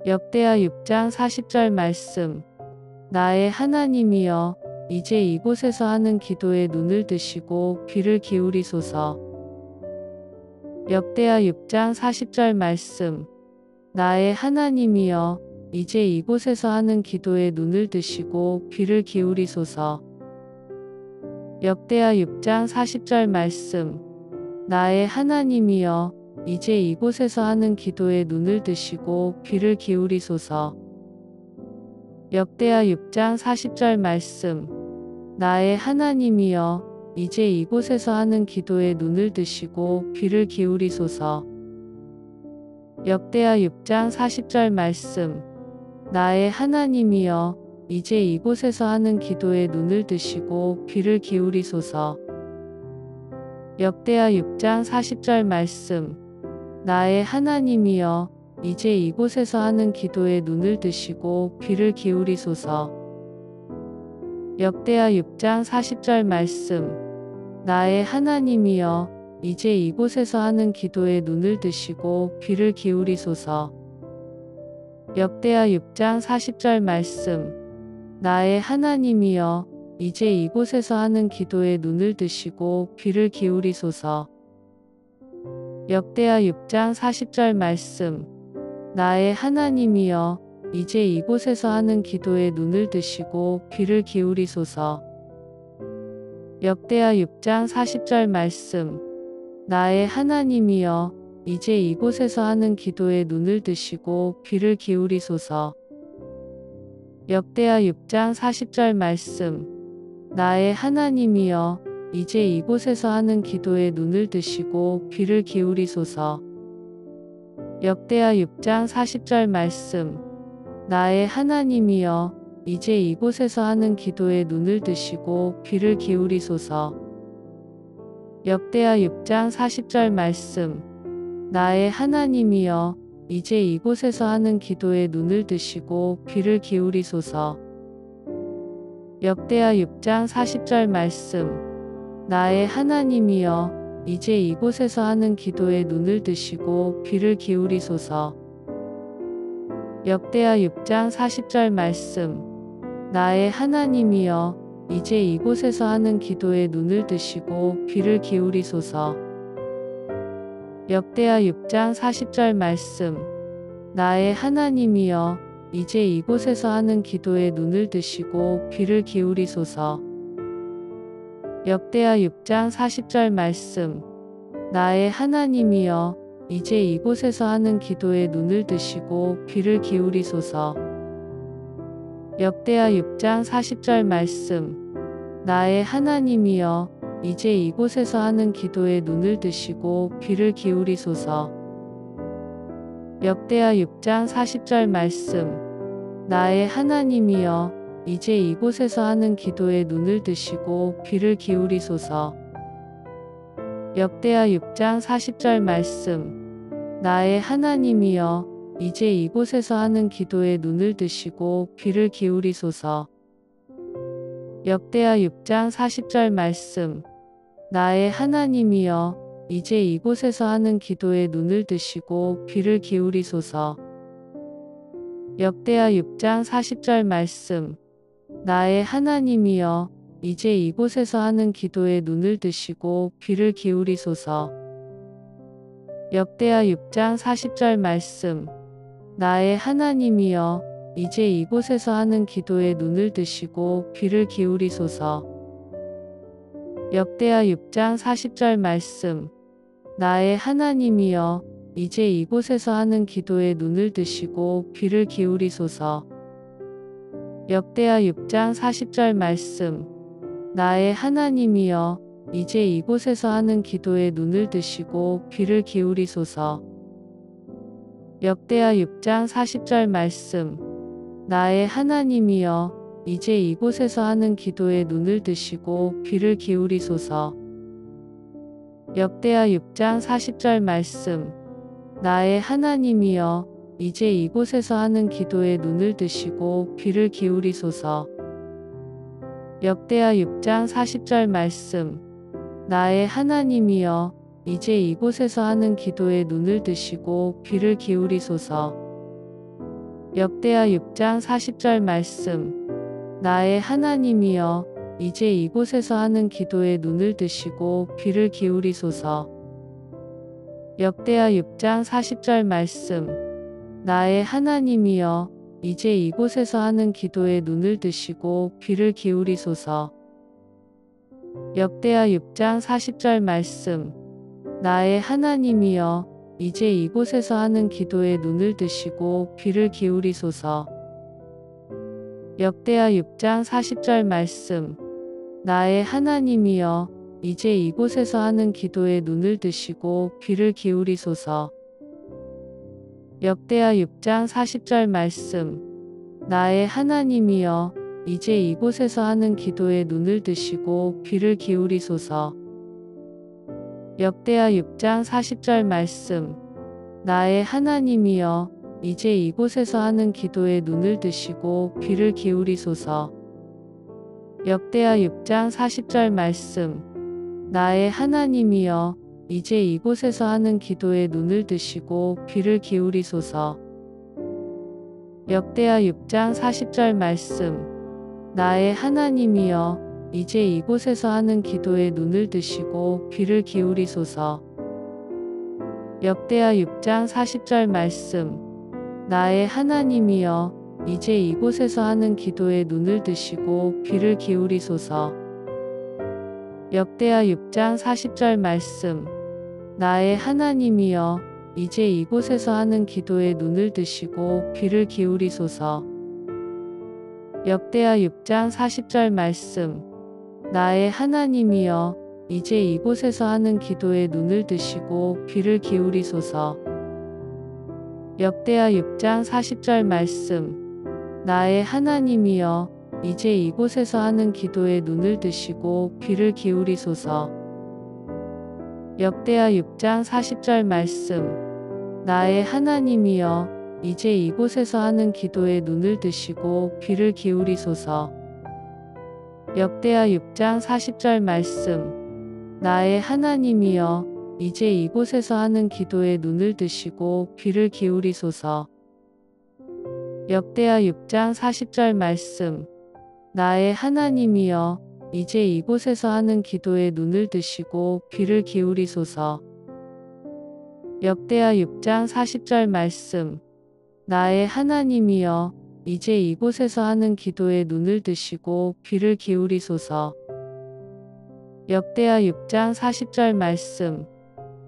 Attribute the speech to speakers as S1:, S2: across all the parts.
S1: 역대하 6장 40절 말씀. 나의 하나님이여, 이제 이곳에서 하는 기도에 눈을 드시고 귀를 기울이소서. 역대하 6장 40절 말씀. 나의 하나님이여, 이제 이곳에서 하는 기도에 눈을 드시고 귀를 기울이소서. 역대하 6장 40절 말씀. 나의 하나님이여, 이제 이곳에서 하는 기도에 눈을 드시고 귀를 기울이소서. 역대하 6장 40절 말씀. 나의 하나님이여, 이제 이곳에서 하는 기도에 눈을 드시고 귀를 기울이소서. 역대하 6장 40절 말씀. 나의 하나님이여, 이제 이곳에서 하는 기도에 눈을 드시고 귀를 기울이소서. 역대하 6장 40절 말씀. 나의 하나님이여, 이제 이곳에서 하는 기도에 눈을 드시고 귀를 기울이소서. 역대하 6장 40절 말씀. 나의 하나님이여, 이제 이곳에서 하는 기도에 눈을 드시고 귀를 기울이소서. 역대하 6장 40절 말씀. 나의 하나님이여, 이제 이곳에서 하는 기도에 눈을 드시고 귀를 기울이소서. 역대하 6장 40절 말씀. 나의 하나님이여, 이제 이곳에서 하는 기도에 눈을 드시고 귀를 기울이소서. 역대하 6장 40절 말씀. 나의 하나님이여, 이제 이곳에서 하는 기도에 눈을 드시고 귀를 기울이소서. 역대하 6장 40절 말씀. 나의 하나님이여, 이제 이곳에서 하는 기도에 눈을 드시고 귀를 기울이소서. 역대하 6장 40절 말씀. 나의 하나님이여, 이제 이곳에서 하는 기도에 눈을 드시고 귀를 기울이소서. 역대하 6장 40절 말씀. 나의 하나님이여, 이제 이곳에서 하는 기도에 눈을 드시고 귀를 기울이소서. 역대하 6장 40절 말씀. 나의 하나님이여, 이제 이곳에서 하는 기도에 눈을 드시고 귀를 기울이소서. 역대하 6장 40절 말씀. 나의 하나님이여, 이제 이곳에서 하는 기도에 눈을 드시고 귀를 기울이소서. 역대하 6장 40절 말씀. 나의 하나님이여, 이제 이곳에서 하는 기도에 눈을 드시고 귀를 기울이소서. 역대하 6장 40절 말씀. 나의 하나님이여, 이제 이곳에서 하는 기도에 눈을 드시고 귀를 기울이소서. 역대하 6장 40절 말씀. 나의 하나님이여, 이제 이곳에서 하는 기도에 눈을 드시고 귀를 기울이소서. 역대하 6장 40절 말씀. 나의 하나님이여, 이제 이곳에서 하는 기도에 눈을 드시고 귀를 기울이소서. 역대하 6장 40절 말씀. 나의 하나님이여, 이제 이곳에서 하는 기도에 눈을 드시고 귀를 기울이소서. 역대하 6장 40절 말씀. 나의 하나님이여, 이제 이곳에서 하는 기도에 눈을 드시고 귀를 기울이소서. 역대하 6장 40절 말씀. 나의 하나님이여, 이제 이곳에서 하는 기도에 눈을 드시고 귀를 기울이소서. 역대하 6장 40절 말씀. 나의 하나님이여, 이제 이곳에서 하는 기도에 눈을 드시고 귀를 기울이소서. 역대하 6장 40절 말씀. 나의 하나님이여, 이제 이곳에서 하는 기도에 눈을 드시고 귀를 기울이소서. 역대하 6장 40절 말씀. 나의 하나님이여, 이제 이곳에서 하는 기도에 눈을 드시고 귀를 기울이소서. 역대하 6장 40절 말씀. 나의 하나님이여, 이제 이곳에서 하는 기도에 눈을 드시고 귀를 기울이소서. 역대하 6장 40절 말씀. 나의 하나님이여, 이제 이곳에서 하는 기도에 눈을 드시고 귀를 기울이소서. 역대하 6장 40절 말씀. 나의 하나님이여, 이제 이곳에서 하는 기도에 눈을 드시고 귀를 기울이소서. 역대하 6장 40절 말씀. 나의 하나님이여, 이제 이곳에서 하는 기도에 눈을 드시고 귀를 기울이소서. 역대하 6장 40절 말씀. 나의 하나님이여, 이제 이곳에서 하는 기도에 눈을 드시고 귀를 기울이소서. 역대하 6장 40절 말씀. 나의 하나님이여, 이제 이곳에서 하는 기도에 눈을 드시고 귀를 기울이소서. 역대하 6장 40절 말씀. 나의 하나님이여, 이제 이곳에서 하는 기도에 눈을 드시고 귀를 기울이소서. 역대하 6장 40절 말씀. 나의 하나님이여, 이제 이곳에서 하는 기도에 눈을 드시고 귀를 기울이소서. 역대하 6장 40절 말씀. 나의 하나님이여, 이제 이곳에서 하는 기도에 눈을 드시고 귀를 기울이소서. 역대하 6장 40절 말씀. 나의 하나님이여, 이제 이곳에서 하는 기도에 눈을 드시고 귀를 기울이소서. 역대하 6장 40절 말씀. 나의 하나님이여, 이제 이곳에서 하는 기도에 눈을 드시고 귀를 기울이소서. 역대하 6장 40절 말씀. 나의 하나님이여, 이제 이곳에서 하는 기도에 눈을 드시고 귀를 기울이소서. 역대하 6장 40절 말씀. 나의 하나님이여, 이제 이곳에서 하는 기도에 눈을 드시고 귀를 기울이소서. 역대하 6장 40절 말씀. 나의 하나님이여, 이제 이곳에서 하는 기도에 눈을 드시고 귀를 기울이소서. 역대하 6장 40절 말씀. 나의 하나님이여, 이제 이곳에서 하는 기도에 눈을 드시고 귀를 기울이소서. 역대하 6장 40절 말씀. 나의 하나님이여, 이제 이곳에서 하는 기도에 눈을 드시고 귀를 기울이소서. 역대하 6장 40절 말씀. 나의 하나님이여, 이제 이곳에서 하는 기도에 눈을 드시고 귀를 기울이소서. 역대하 6장 40절 말씀. 나의 하나님이여, 이제 이곳에서 하는 기도에 눈을 드시고 귀를 기울이소서. 역대하 6장 40절 말씀. 나의 하나님이여, 이제 이곳에서 하는 기도에 눈을 드시고 귀를 기울이소서. 역대하 6장 40절 말씀.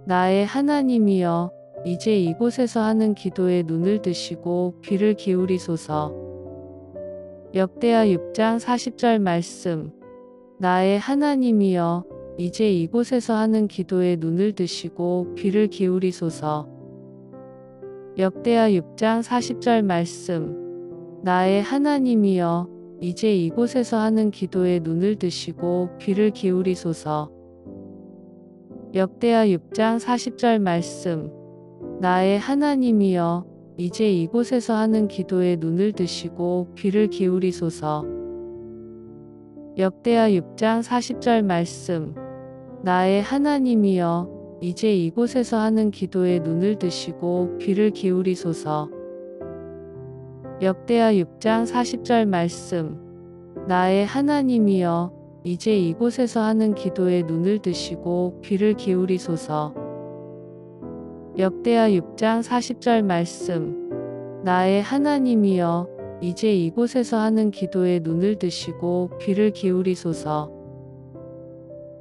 S1: 나의 하나님이여, 이제 이곳에서 하는 기도에 눈을 드시고 귀를 기울이소서. 역대하 6장 40절 말씀. 나의 하나님이여, 이제 이곳에서 하는 기도에 눈을 드시고 귀를 기울이소서. 역대하 6장 40절 말씀. 나의 하나님이여, 이제 이곳에서 하는 기도에 눈을 드시고 귀를 기울이소서. 역대하 6장 40절 말씀. 나의 하나님이여, 이제 이곳에서 하는 기도에 눈을 드시고 귀를 기울이소서. 역대하 6장 40절 말씀. 나의 하나님이여, 이제 이곳에서 하는 기도에 눈을 드시고 귀를 기울이소서. 역대하 6장 40절 말씀. 나의 하나님이여, 이제 이곳에서 하는 기도에 눈을 드시고 귀를 기울이소서. 역대하 6장 40절 말씀. 나의 하나님이여, 이제 이곳에서 하는 기도에 눈을 드시고 귀를 기울이소서.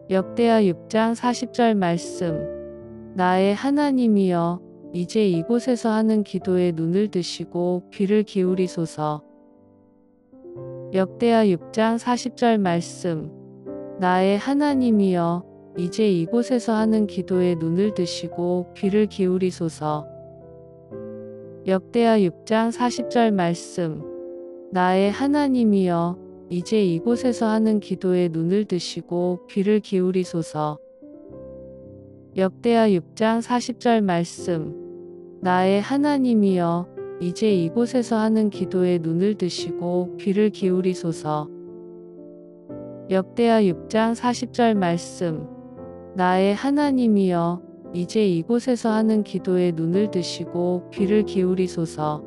S1: 역대하 6장 40절 말씀. 나의 하나님이여, 이제 이곳에서 하는 기도에 눈을 드시고 귀를 기울이소서. 역대하 6장 40절 말씀. 나의 하나님이여, 이제 이곳에서 하는 기도에 눈을 드시고 귀를 기울이소서. 역대하 6장 40절 말씀. 나의 하나님이여, 이제 이곳에서 하는 기도에 눈을 드시고 귀를 기울이소서. 역대하 6장 40절 말씀. 나의 하나님이여, 이제 이곳에서 하는 기도에 눈을 드시고 귀를 기울이소서. 역대하 6장 40절 말씀. 나의 하나님이여, 이제 이곳에서 하는 기도에 눈을 드시고 귀를 기울이소서.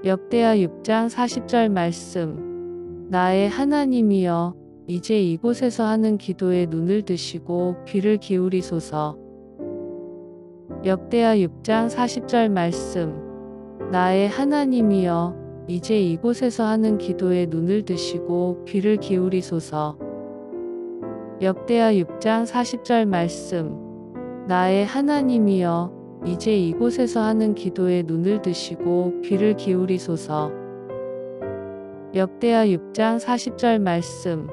S1: 역대하 6장 40절 말씀. 나의 하나님이여, 이제 이곳에서 하는 기도에 눈을 드시고 귀를 기울이소서. 역대하 6장 40절 말씀. 나의 하나님이여, 이제 이곳에서 하는 기도에 눈을 드시고 귀를 기울이소서. 역대하 6장 40절 말씀. 나의 하나님이여, 이제 이곳에서 하는 기도에 눈을 드시고 귀를 기울이소서. 역대하 6장 40절 말씀.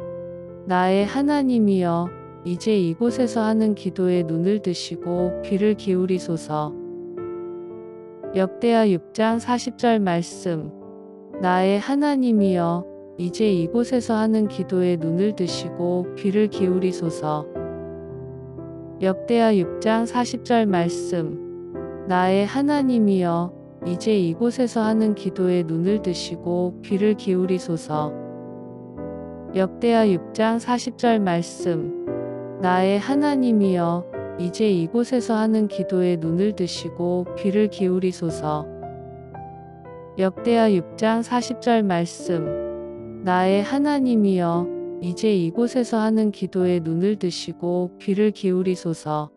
S1: 나의 하나님이여, 이제 이곳에서 하는 기도에 눈을 드시고 귀를 기울이소서. 역대하 6장 40절 말씀. 나의 하나님이여, 이제 이곳에서 하는 기도에 눈을 드시고 귀를 기울이소서. 역대하 6장 40절 말씀. 나의 하나님이여, 이제 이곳에서 하는 기도에 눈을 드시고 귀를 기울이소서. 역대하 6장 40절 말씀. 나의 하나님이여, 이제 이곳에서 하는 기도에 눈을 드시고 귀를 기울이소서. 역대하 6장 40절 말씀. 나의 하나님이여, 이제 이곳에서 하는 기도에 눈을 드시고 귀를 기울이소서.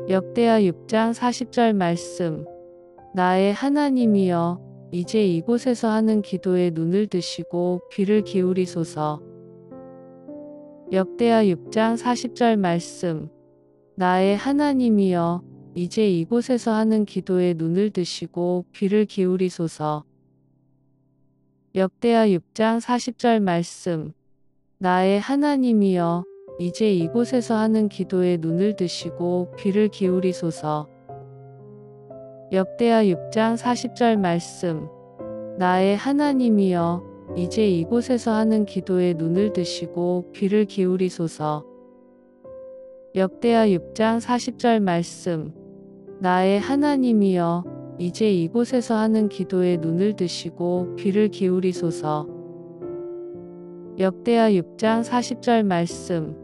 S1: 역대하 6장 40절 말씀. 나의 하나님이여, 이제 이곳에서 하는 기도에 눈을 드시고 귀를 기울이소서. 역대하 6장 40절 말씀. 나의 하나님이여, 이제 이곳에서 하는 기도에 눈을 드시고 귀를 기울이소서. 역대하 6장 40절 말씀. 나의 하나님이여, 이제 이곳에서 하는 기도에 눈을 드시고 귀를 기울이소서. 역대하 6장 40절 말씀. 나의 하나님이여, 이제 이곳에서 하는 기도에 눈을 드시고 귀를 기울이소서. 역대하 6장 40절 말씀. 나의 하나님이여, 이제 이곳에서 하는 기도에 눈을 드시고 귀를 기울이소서. 역대하 6장 40절 말씀.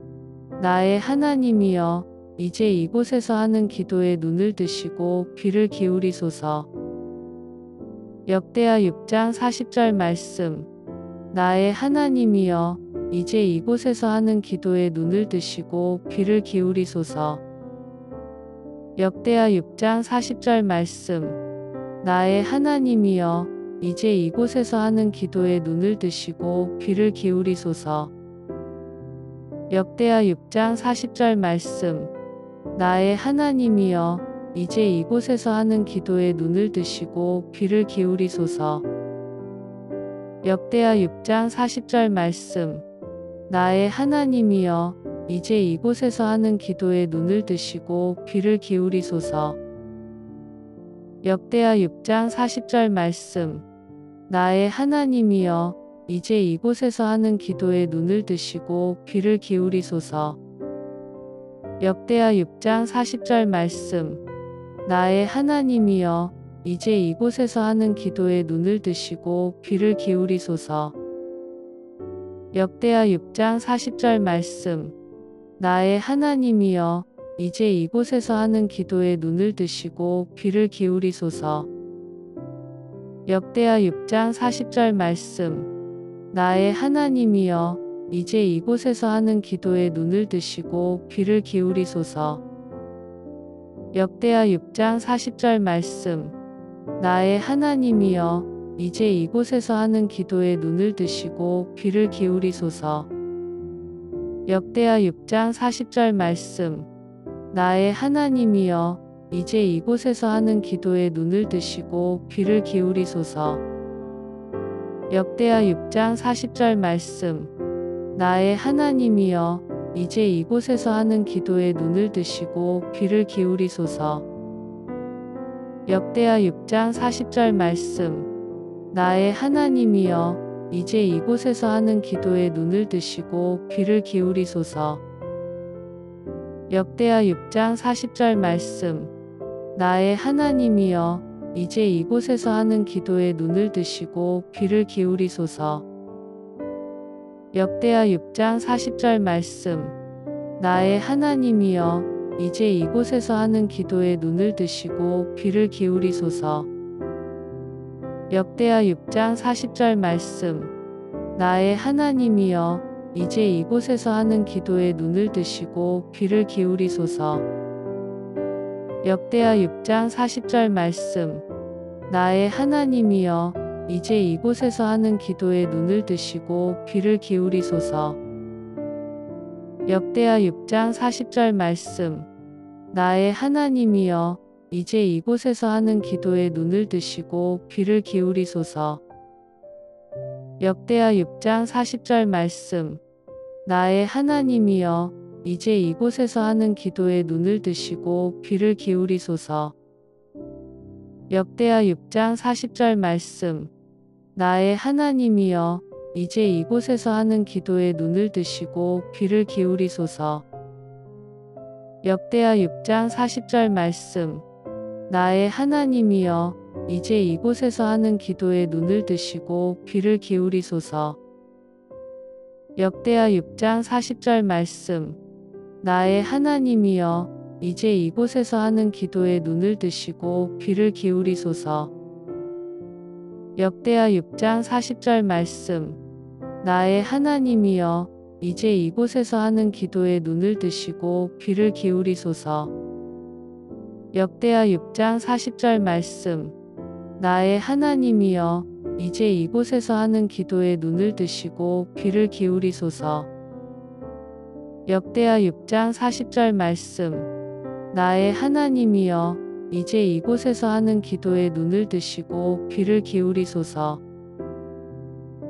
S1: 나의 하나님이여, 이제 이곳에서 하는 기도에 눈을 드시고 귀를 기울이소서. 역대하 6장 40절 말씀. 나의 하나님이여, 이제 이곳에서 하는 기도에 눈을 드시고 귀를 기울이소서. 역대하 6장 40절 말씀. 나의 하나님이여, 이제 이곳에서 하는 기도에 눈을 드시고 귀를 기울이소서. 역대하 6장 40절 말씀. 나의 하나님이여, 이제 이곳에서 하는 기도에 눈을 드시고 귀를 기울이소서. 역대하 6장 40절 말씀. 나의 하나님이여, 이제 이곳에서 하는 기도에 눈을 드시고 귀를 기울이소서. 역대하 6장 40절 말씀. 나의 하나님이여, 이제 이곳에서 하는 기도에 눈을 드시고 귀를 기울이소서. 역대하 6장 40절 말씀. 나의 하나님이여, 이제 이곳에서 하는 기도에 눈을 드시고 귀를 기울이소서. 역대하 6장 40절 말씀. 나의 하나님이여, 이제 이곳에서 하는 기도에 눈을 드시고 귀를 기울이소서. 역대하 6장 40절 말씀. 나의 하나님이여, 이제 이곳에서 하는 기도에 눈을 드시고 귀를 기울이소서. 역대하 6장 40절 말씀. 나의 하나님이여, 이제 이곳에서 하는 기도에 눈을 드시고 귀를 기울이소서. 역대하 6장 40절 말씀. 나의 하나님이여, 이제 이곳에서 하는 기도에 눈을 드시고 귀를 기울이소서. 역대하 6장 40절 말씀. 나의 하나님이여, 이제 이곳에서 하는 기도에 눈을 드시고 귀를 기울이소서. 역대하 6장 40절 말씀. 나의 하나님이여, 이제 이곳에서 하는 기도에 눈을 드시고 귀를 기울이소서. 역대하 6장 40절 말씀. 나의 하나님이여, 이제 이곳에서 하는 기도에 눈을 드시고 귀를 기울이소서. 역대하 6장 40절 말씀. 나의 하나님이여, 이제 이곳에서 하는 기도에 눈을 드시고 귀를 기울이소서. 역대하 6장 40절 말씀. 나의 하나님이여, 이제 이곳에서 하는 기도에 눈을 드시고 귀를 기울이소서. 역대하 6장 40절 말씀. 나의 하나님이여, 이제 이곳에서 하는 기도에 눈을 드시고 귀를 기울이소서. 역대하 6장 40절 말씀. 나의 하나님이여, 이제 이곳에서 하는 기도에 눈을 드시고 귀를 기울이소서. 역대하 6장 40절 말씀. 나의 하나님이여, 이제 이곳에서 하는 기도에 눈을 드시고 귀를 기울이소서. 역대하 6장 40절 말씀. 나의 하나님이여, 이제 이곳에서 하는 기도에 눈을 드시고 귀를 기울이소서. 역대하 6장 40절 말씀. 나의 하나님이여, 이제 이곳에서 하는 기도에 눈을 드시고 귀를 기울이소서. 역대하 6장 40절 말씀. 나의 하나님이여, 이제 이곳에서 하는 기도에 눈을 드시고 귀를 기울이소서. 역대하 6장 40절 말씀. 나의 하나님이여, 이제 이곳에서 하는 기도에 눈을 드시고 귀를 기울이소서. 역대하 6장 40절 말씀. 나의 하나님이여, 이제 이곳에서 하는 기도에 눈을 드시고 귀를 기울이소서. 역대하 6장 40절 말씀. 나의 하나님이여, 이제 이곳에서 하는 기도에 눈을 드시고 귀를 기울이소서.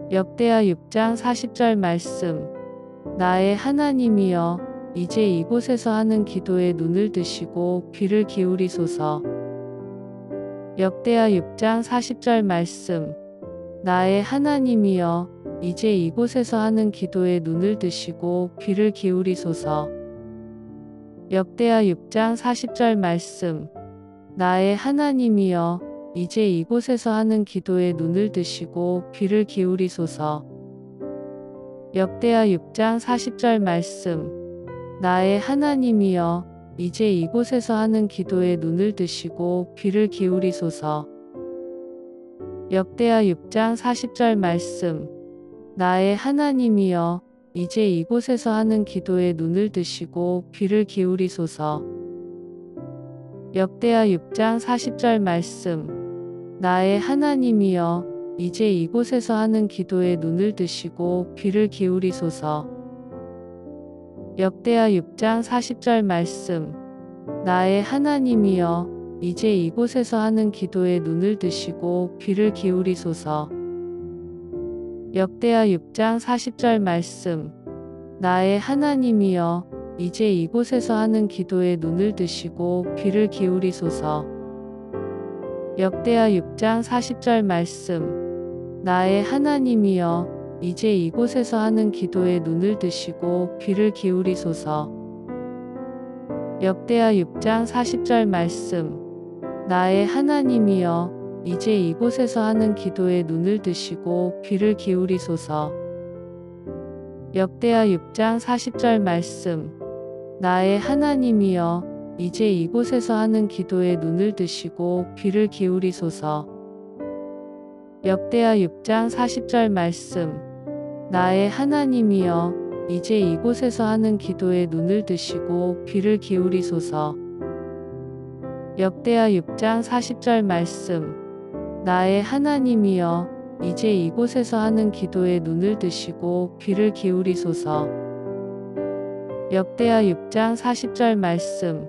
S1: 역대하 6장 40절 말씀. 나의 하나님이여, 이제 이곳에서 하는 기도에 눈을 드시고 귀를 기울이소서. 역대하 6장 40절 말씀. 나의 하나님이여, 이제 이곳에서 하는 기도에 눈을 드시고 귀를 기울이소서. 역대하 6장 40절 말씀. 나의 하나님이여, 이제 이곳에서 하는 기도에 눈을 드시고 귀를 기울이소서. 역대하 6장 40절 말씀. 나의 하나님이여, 이제 이곳에서 하는 기도에 눈을 드시고 귀를 기울이소서. 역대하 6장 40절 말씀. 나의 하나님이여, 이제 이곳에서 하는 기도에 눈을 드시고 귀를 기울이소서. 역대하 6장 40절 말씀. 나의 하나님이여, 이제 이곳에서 하는 기도에 눈을 드시고 귀를 기울이소서. 역대하 6장 40절 말씀. 나의 하나님이여, 이제 이곳에서 하는 기도에 눈을 드시고 귀를 기울이소서. 역대하 6장 40절 말씀. 나의 하나님이여, 이제 이곳에서 하는 기도에 눈을 드시고 귀를 기울이소서. 역대하 6장 40절 말씀. 나의 하나님이여, 이제 이곳에서 하는 기도에 눈을 드시고 귀를 기울이소서. 역대하 6장 40절 말씀. 나의 하나님이여, 이제 이곳에서 하는 기도에 눈을 드시고 귀를 기울이소서. 역대하 6장 40절 말씀. 나의 하나님이여, 이제 이곳에서 하는 기도에 눈을 드시고 귀를 기울이소서. 역대하 6장 40절 말씀. 나의 하나님이여, 이제 이곳에서 하는 기도에 눈을 드시고 귀를 기울이소서. 역대하 6장 40절 말씀. 나의 하나님이여, 이제 이곳에서 하는 기도에 눈을 드시고 귀를 기울이소서. 역대하 6장 40절 말씀.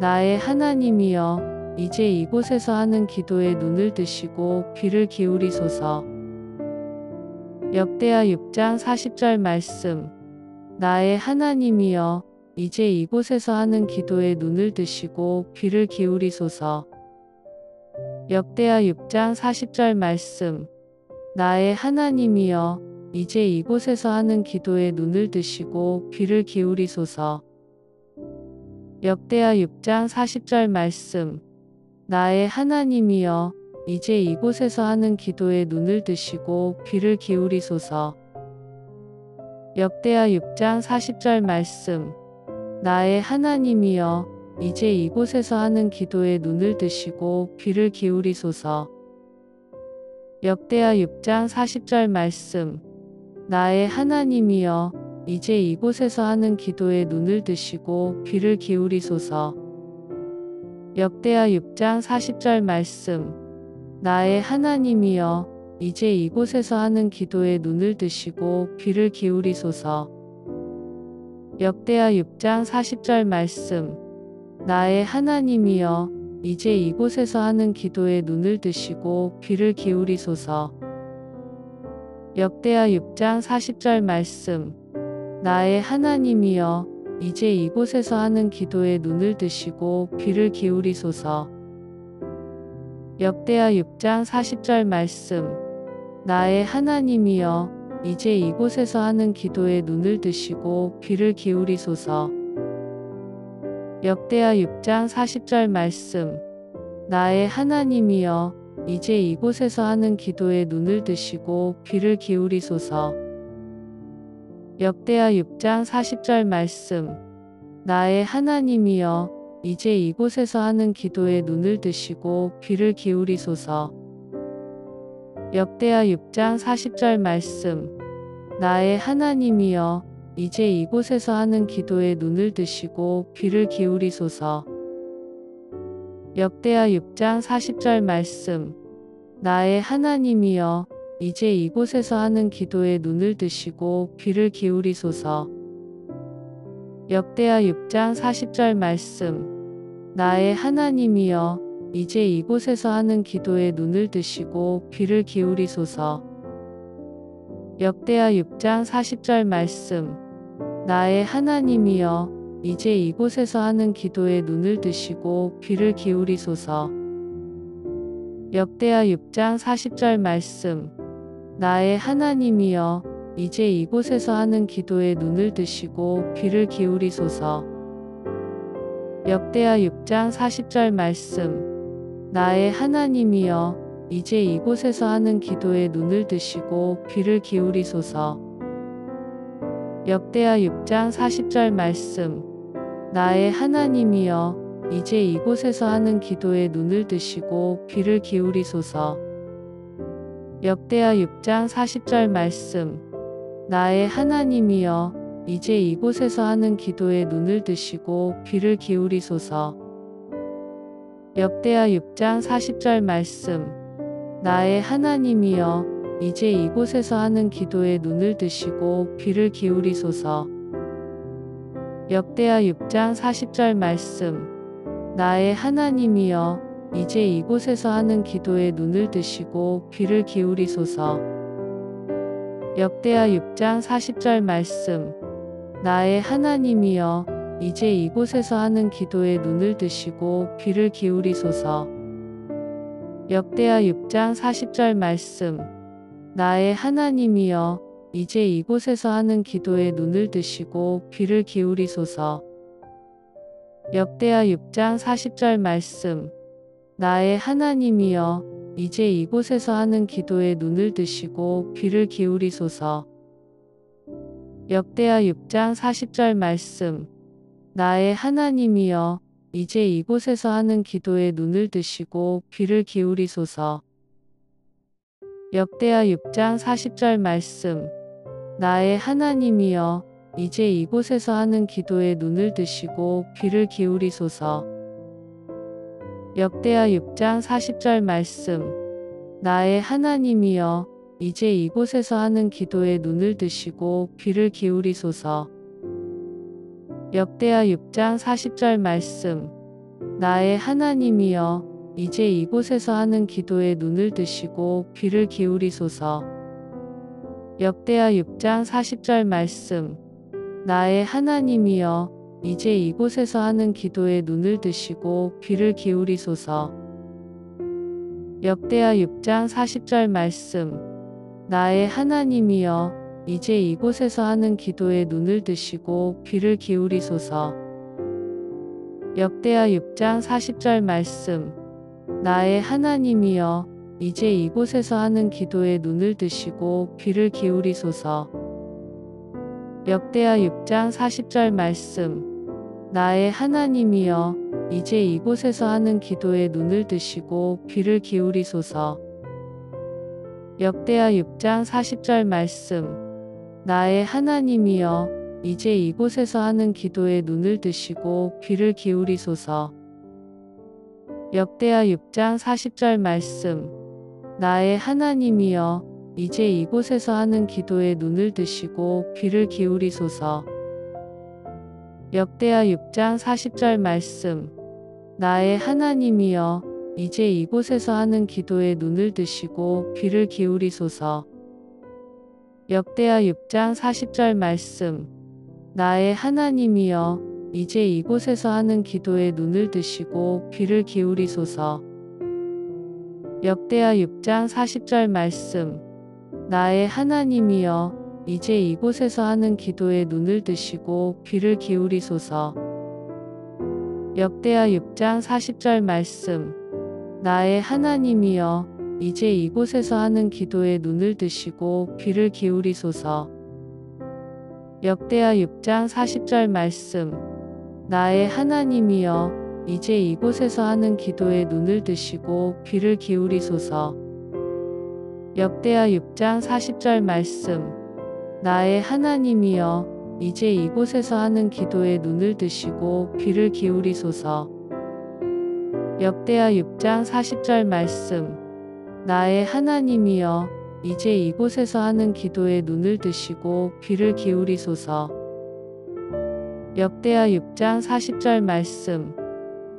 S1: 나의 하나님이여, 이제 이곳에서 하는 기도에 눈을 드시고 귀를 기울이소서. 역대하 6장 40절 말씀. 나의 하나님이여, 이제 이곳에서 하는 기도에 눈을 드시고 귀를 기울이소서. 역대하 6장 40절 말씀. 나의 하나님이여, 이제 이곳에서 하는 기도에 눈을 드시고 귀를 기울이소서. 역대하 6장 40절 말씀. 나의 하나님이여, 이제 이곳에서 하는 기도에 눈을 드시고 귀를 기울이소서. 역대하 6장 40절 말씀. 나의 하나님이여, 이제 이곳에서 하는 기도에 눈을 드시고 귀를 기울이소서. 역대하 6장 40절 말씀. 나의 하나님이여, 이제 이곳에서 하는 기도에 눈을 드시고 귀를 기울이소서. 역대하 6장 40절 말씀. 나의 하나님이여, 이제 이곳에서 하는 기도에 눈을 드시고 귀를 기울이소서. 역대하 6장 40절 말씀. 나의 하나님이여, 이제 이곳에서 하는 기도에 눈을 드시고 귀를 기울이소서. 역대하 6장 40절 말씀. 나의 하나님이여, 이제 이곳에서 하는 기도에 눈을 드시고 귀를 기울이소서. 역대하 6장 40절 말씀. 나의 하나님이여, 이제 이곳에서 하는 기도에 눈을 드시고 귀를 기울이소서. 역대하 6장 40절 말씀. 나의 하나님이여, 이제 이곳에서 하는 기도에 눈을 드시고 귀를 기울이소서. 역대하 6장 40절 말씀. 나의 하나님이여, 이제 이곳에서 하는 기도에 눈을 드시고 귀를 기울이소서. 역대하 6장 40절 말씀. 나의 하나님이여, 이제 이곳에서 하는 기도에 눈을 드시고 귀를 기울이소서. 역대하 6장 40절 말씀. 나의 하나님이여, 이제 이곳에서 하는 기도에 눈을 드시고 귀를 기울이소서. 역대하 6장 40절 말씀. 나의 하나님이여, 이제 이곳에서 하는 기도에 눈을 드시고 귀를 기울이소서. 역대하 6장 40절 말씀. 나의 하나님이여, 이제 이곳에서 하는 기도에 눈을 드시고 귀를 기울이소서. 역대하 6장 40절 말씀. 나의 하나님이여, 이제 이곳에서 하는 기도에 눈을 드시고 귀를 기울이소서. 역대하 6장 40절 말씀. 나의 하나님이여, 이제 이곳에서 하는 기도에 눈을 드시고 귀를 기울이소서. 역대하 6장 40절 말씀. 나의 하나님이여, 이제 이곳에서 하는 기도에 눈을 드시고 귀를 기울이소서. 역대하 6장 40절 말씀. 나의 하나님이여, 이제 이곳에서 하는 기도에 눈을 드시고 귀를 기울이소서. 역대하 6장 40절 말씀. 나의 하나님이여, 이제 이곳에서 하는 기도에 눈을 드시고 귀를 기울이소서. 역대하 6장 40절 말씀. 나의 하나님이여, 이제 이곳에서 하는 기도에 눈을 드시고 귀를 기울이소서. 역대하 6장 40절 말씀. 나의 하나님이여, 이제 이곳에서 하는 기도에 눈을 드시고 귀를 기울이소서. 역대하 6장 40절 말씀. 나의 하나님이여, 이제 이곳에서 하는 기도에 눈을 드시고 귀를 기울이소서. 역대하 6장 40절 말씀. 나의 하나님이여, 이제 이곳에서 하는 기도에 눈을 드시고 귀를 기울이소서. 역대하 6장 40절 말씀. 나의 하나님이여, 이제 이곳에서 하는 기도에 눈을 드시고 귀를 기울이소서. 역대하 6장 40절 말씀. 나의 하나님이여, 이제 이곳에서 하는 기도에 눈을 드시고 귀를 기울이소서. 역대하 6장 40절 말씀. 나의 하나님이여, 이제 이곳에서 하는 기도에 눈을 드시고 귀를 기울이소서. 역대하 6장 40절 말씀. 나의 하나님이여, 이제 이곳에서 하는 기도에 눈을 드시고 귀를 기울이소서. 역대하 6장 40절 말씀. 나의 하나님이여, 이제 이곳에서 하는 기도에 눈을 드시고 귀를 기울이소서. 역대하 6장 40절 말씀. 나의 하나님이여, 이제 이곳에서 하는 기도에 눈을 드시고 귀를 기울이소서. 역대하 6장 40절 말씀. 나의 하나님이여, 이제 이곳에서 하는 기도에 눈을 드시고 귀를 기울이소서. 역대하 6장 40절 말씀. 나의 하나님이여, 이제 이곳에서 하는 기도에 눈을 드시고 귀를 기울이소서. 역대하 6장 40절 말씀. 나의 하나님이여, 이제 이곳에서 하는 기도에 눈을 드시고 귀를 기울이소서. 역대하 6장 40절 말씀. 나의 하나님이여, 이제 이곳에서 하는 기도에 눈을 드시고 귀를 기울이소서. 역대하 6장 40절 말씀. 나의 하나님이여, 이제 이곳에서 하는 기도에 눈을 드시고 귀를 기울이소서. 역대하 6장 40절 말씀. 나의 하나님이여, 이제 이곳에서 하는 기도에 눈을 드시고 귀를 기울이소서. 역대하 6장 40절 말씀. 나의 하나님이여, 이제 이곳에서 하는 기도에 눈을 드시고 귀를 기울이소서. 역대하 6장 40절 말씀. 나의 하나님이여, 이제 이곳에서 하는 기도에 눈을 드시고 귀를 기울이소서. 역대하 6장 40절 말씀. 나의 하나님이여, 이제 이곳에서 하는 기도에 눈을 드시고 귀를 기울이소서. 역대하 6장 40절 말씀. 나의 하나님이여, 이제 이곳에서 하는 기도에 눈을 드시고 귀를 기울이소서. 역대하 6장 40절 말씀. 나의 하나님이여, 이제 이곳에서 하는 기도에 눈을 드시고 귀를 기울이소서. 역대하 6장 40절 말씀.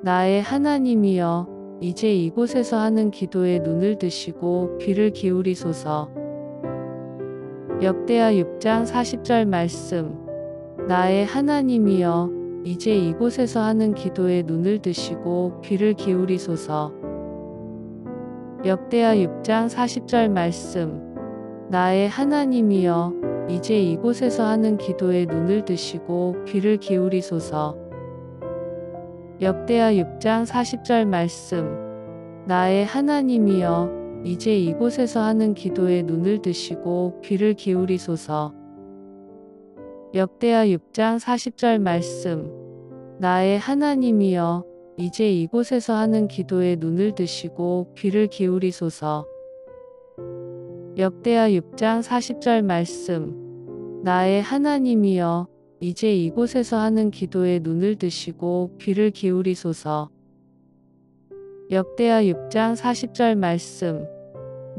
S1: 나의 하나님이여, 이제 이곳에서 하는 기도에 눈을 드시고 귀를 기울이소서. 역대하 6장 40절 말씀. 나의 하나님이여, 이제 이곳에서 하는 기도에 눈을 드시고 귀를 기울이소서. 역대하 6장 40절 말씀. 나의 하나님이여, 이제 이곳에서 하는 기도에 눈을 드시고 귀를 기울이소서. 역대하 6장 40절 말씀. 나의 하나님이여, 이제 이곳에서 하는 기도에 눈을 드시고 귀를 기울이소서. 역대하 6장 40절 말씀. 나의 하나님이여, 이제 이곳에서 하는 기도에 눈을 드시고 귀를 기울이소서. 역대하 6장 40절 말씀. 나의 하나님이여, 이제 이곳에서 하는 기도에 눈을 드시고 귀를 기울이소서. 역대하 6장 40절 말씀.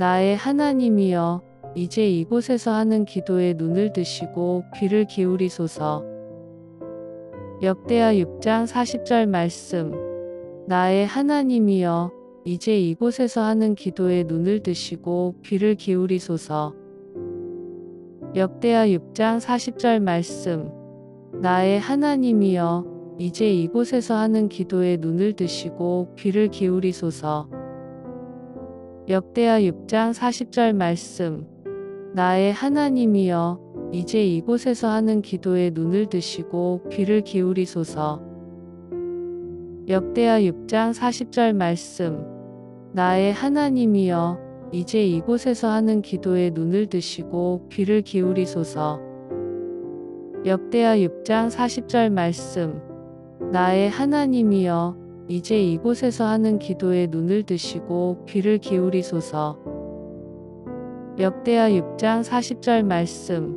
S1: 나의 하나님이여, 이제 이곳에서 하는 기도에 눈을 드시고 귀를 기울이소서. 역대하 6장 40절 말씀. 나의 하나님이여, 이제 이곳에서 하는 기도에 눈을 드시고 귀를 기울이소서. 역대하 6장 40절 말씀. 나의 하나님이여, 이제 이곳에서 하는 기도에 눈을 드시고 귀를 기울이소서. 역대하 6장 40절 말씀. 나의 하나님이여, 이제 이곳에서 하는 기도에 눈을 드시고 귀를 기울이소서. 역대하 6장 40절 말씀. 나의 하나님이여, 이제 이곳에서 하는 기도에 눈을 드시고 귀를 기울이소서. 역대하 6장 40절 말씀. 나의 하나님이여, 이제 이곳에서 하는 기도에 눈을 드시고 귀를 기울이소서. 역대하 6장 40절 말씀.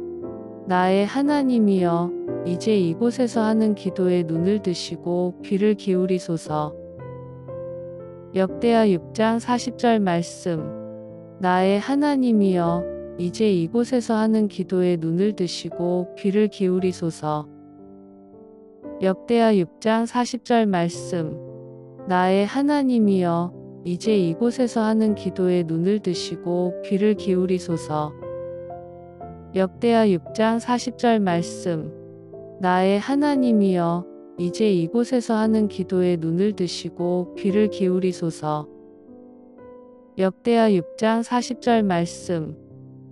S1: 나의 하나님이여, 이제 이곳에서 하는 기도에 눈을 드시고 귀를 기울이소서. 역대하 6장 40절 말씀. 나의 하나님이여, 이제 이곳에서 하는 기도에 눈을 드시고 귀를 기울이소서. 역대하 6장 40절 말씀. 나의 하나님이여, 이제 이곳에서 하는 기도에 눈을 드시고 귀를 기울이소서. 역대하 6장 40절 말씀. 나의 하나님이여, 이제 이곳에서 하는 기도에 눈을 드시고 귀를 기울이소서. 역대하 6장 40절 말씀.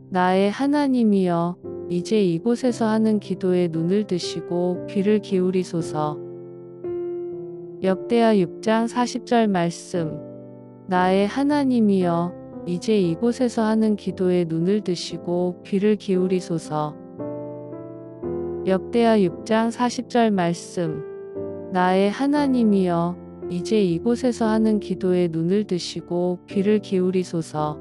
S1: 나의 하나님이여, 이제 이곳에서 하는 기도에 눈을 드시고 귀를 기울이소서. 역대하 6장 40절 말씀. 나의 하나님이여, 이제 이곳에서 하는 기도에 눈을 드시고 귀를 기울이소서. 역대하 6장 40절 말씀. 나의 하나님이여, 이제 이곳에서 하는 기도에 눈을 드시고 귀를 기울이소서.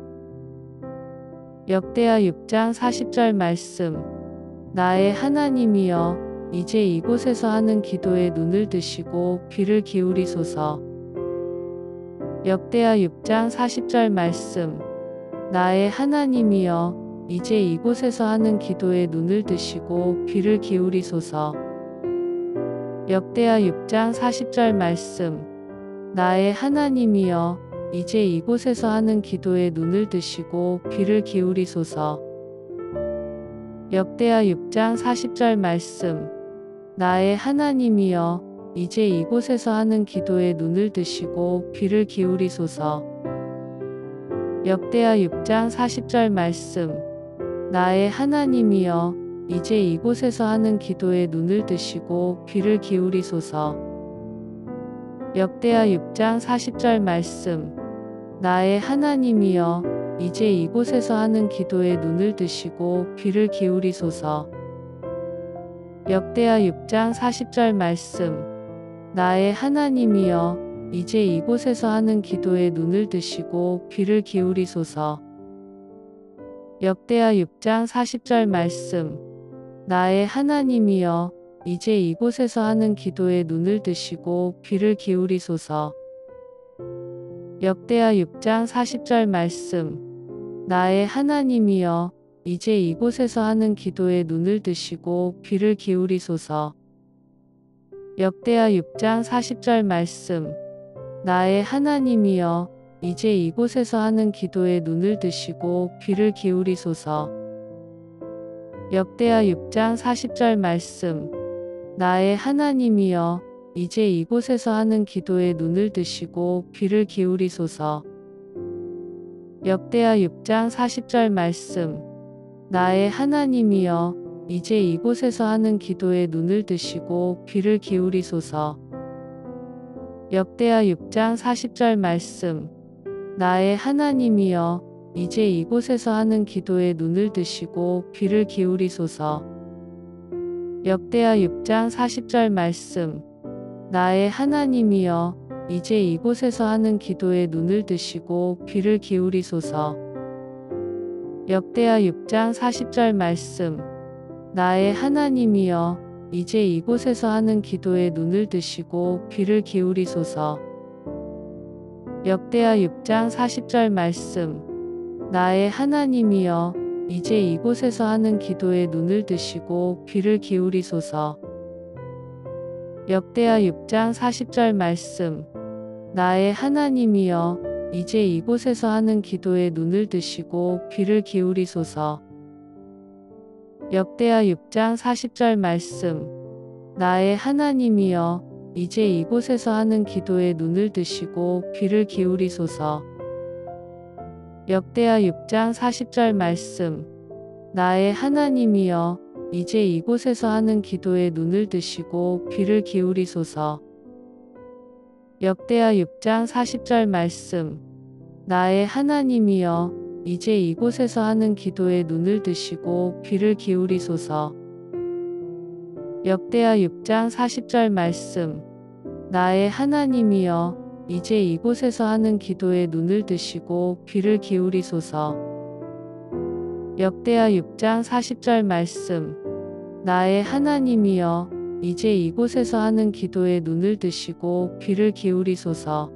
S1: 역대하 6장 40절 말씀. 나의 하나님이여, 이제 이곳에서 하는 기도에 눈을 드시고 귀를 기울이소서. 역대하 6장 40절 말씀. 나의 하나님이여, 이제 이곳에서 하는 기도에 눈을 드시고 귀를 기울이소서. 역대하 6장 40절 말씀. 나의 하나님이여, 이제 이곳에서 하는 기도에 눈을 드시고 귀를 기울이소서. 역대하 6장 40절 말씀. 나의 하나님이여, 이제 이곳에서 하는 기도에 눈을 드시고 귀를 기울이소서. 역대하 6장 40절 말씀. 나의 하나님이여, 이제 이곳에서 하는 기도에 눈을 드시고 귀를 기울이소서. 역대하 6장 40절 말씀. 나의 하나님이여, 이제 이곳에서 하는 기도에 눈을 드시고 귀를 기울이소서. 역대하 6장 40절 말씀. 나의 하나님이여, 이제 이곳에서 하는 기도에 눈을 드시고 귀를 기울이소서. 역대하 6장 40절 말씀. 나의 하나님이여, 이제 이곳에서 하는 기도에 눈을 드시고 귀를 기울이소서. 역대하 6장 40절 말씀. 나의 하나님이여, 이제 이곳에서 하는 기도에 눈을 드시고 귀를 기울이소서. 역대하 6장 40절 말씀. 나의 하나님이여, 이제 이곳에서 하는 기도에 눈을 드시고 귀를 기울이소서. 역대하 6장 40절 말씀. 나의 하나님이여, 이제 이곳에서 하는 기도에 눈을 드시고 귀를 기울이소서. 역대하 6장 40절 말씀. 나의 하나님이여, 이제 이곳에서 하는 기도에 눈을 드시고 귀를 기울이소서. 역대하 6장 40절 말씀. 나의 하나님이여, 이제 이곳에서 하는 기도에 눈을 드시고 귀를 기울이소서. 역대하 6장 40절 말씀. 나의 하나님이여, 이제 이곳에서 하는 기도에 눈을 드시고 귀를 기울이소서. 역대하 6장 40절 말씀. 나의 하나님이여, 이제 이곳에서 하는 기도에 눈을 드시고 귀를 기울이소서. 역대하 6장 40절 말씀. 나의 하나님이여, 이제 이곳에서 하는 기도에 눈을 드시고 귀를 기울이소서. 역대하 6장 40절 말씀. 나의 하나님이여, 이제 이곳에서 하는 기도에 눈을 드시고 귀를 기울이소서. 역대하 6장 40절 말씀. 나의 하나님이여, 이제 이곳에서 하는 기도에 눈을 드시고 귀를 기울이소서. 역대하 6장 40절 말씀. 나의 하나님이여, 이제 이곳에서 하는 기도에 눈을 드시고 귀를 기울이소서. 역대하 6장 40절 말씀. 나의 하나님이여, 이제 이곳에서 하는 기도에 눈을 드시고 귀를 기울이소서. 역대하 6장 40절 말씀. 나의 하나님이여, 이제 이곳에서 하는 기도에 눈을 드시고 귀를 기울이소서. 역대하 6장 40절 말씀. 나의 하나님이여, 이제 이곳에서 하는 기도에 눈을 드시고 귀를 기울이소서.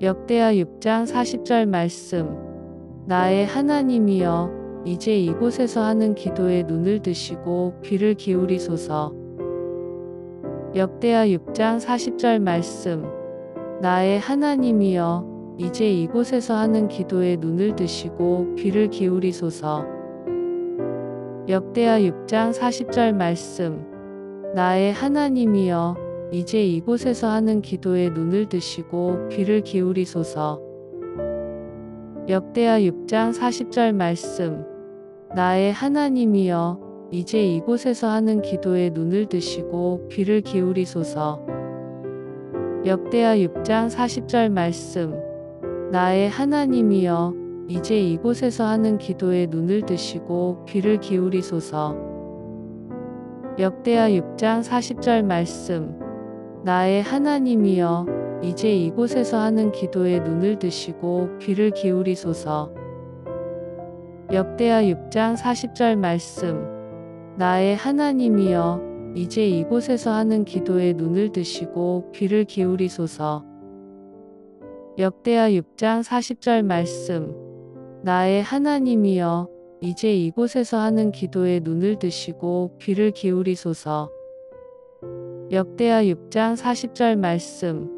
S1: 역대하 6장 40절 말씀. 나의 하나님이여, 이제 이곳에서 하는 기도에 눈을 드시고 귀를 기울이소서. 역대하 6장 40절 말씀. 나의 하나님이여, 이제 이곳에서 하는 기도에 눈을 드시고 귀를 기울이소서. 역대하 6장 40절 말씀. 나의 하나님이여, 이제 이곳에서 하는 기도에 눈을 드시고 귀를 기울이소서. 역대하 6장 40절 말씀. 나의 하나님이여, 이제 이곳에서 하는 기도에 눈을 드시고 귀를 기울이소서. 역대하 6장 40절 말씀. 나의 하나님이여, 이제 이곳에서 하는 기도에 눈을 드시고 귀를 기울이소서. 역대하 6장 40절 말씀. 나의 하나님이여, 이제 이곳에서 하는 기도에 눈을 드시고 귀를 기울이소서. 역대하 6장 40절 말씀. 나의 하나님이여, 이제 이곳에서 하는 기도에 눈을 드시고 귀를 기울이소서. 역대하 6장 40절 말씀. 나의 하나님이여, 이제 이곳에서 하는 기도에 눈을 드시고 귀를 기울이소서. 역대하 6장 40절 말씀.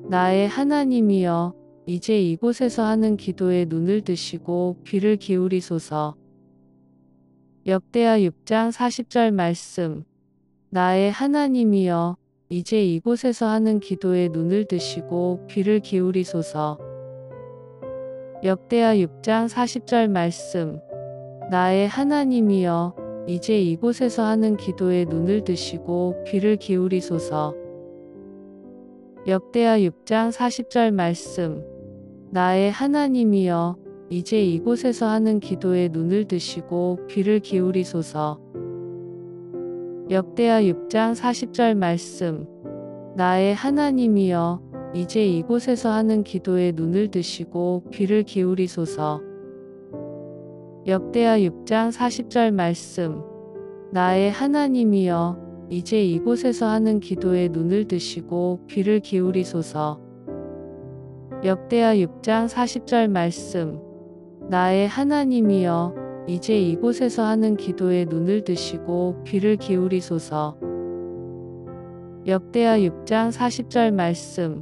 S1: 나의 하나님이여, 이제 이곳에서 하는 기도에 눈을 드시고 귀를 기울이소서. 역대하 6장 40절 말씀. 나의 하나님이여, 이제 이곳에서 하는 기도에 눈을 드시고 귀를 기울이소서. 역대하 6장 40절 말씀. 나의 하나님이여, 이제 이곳에서 하는 기도에 눈을 드시고 귀를 기울이소서. 역대하 6장 40절 말씀. 나의 하나님이여, 이제 이곳에서 하는 기도에 눈을 드시고 귀를 기울이소서. 역대하 6장 40절 말씀. 나의 하나님이여, 이제 이곳에서 하는 기도에 눈을 드시고 귀를 기울이소서. 역대하 6장 40절 말씀. 나의 하나님이여, 이제 이곳에서 하는 기도에 눈을 드시고 귀를 기울이소서. 역대하 6장 40절 말씀. 나의 하나님이여, 이제 이곳에서 하는 기도에 눈을 드시고 귀를 기울이소서. 역대하 6장 40절 말씀.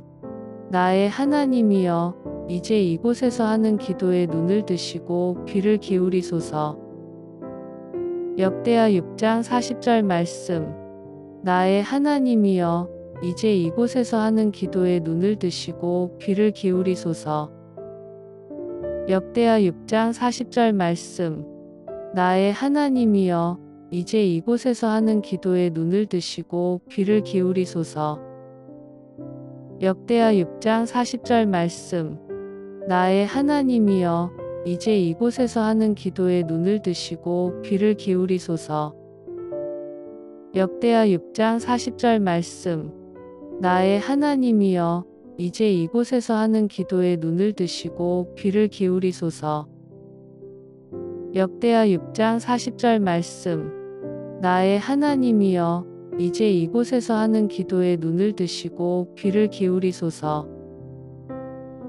S1: 나의 하나님이여, 이제 이곳에서 하는 기도에 눈을 드시고 귀를 기울이소서. 역대하 6장 40절 말씀. 나의 하나님이여, 이제 이곳에서 하는 기도에 눈을 드시고 귀를 기울이소서. 역대하 6장 40절 말씀. 나의 하나님이여, 이제 이곳에서 하는 기도에 눈을 드시고 귀를 기울이소서. 역대하 6장 40절 말씀. 나의 하나님이여, 이제 이곳에서 하는 기도에 눈을 드시고 귀를 기울이소서. 역대하 6장 40절 말씀. 나의 하나님이여, 이제 이곳에서 하는 기도에 눈을 드시고 귀를 기울이소서. 역대하 6장 40절 말씀. 나의 하나님이여, 이제 이곳에서 하는 기도에 눈을 드시고 귀를 기울이소서.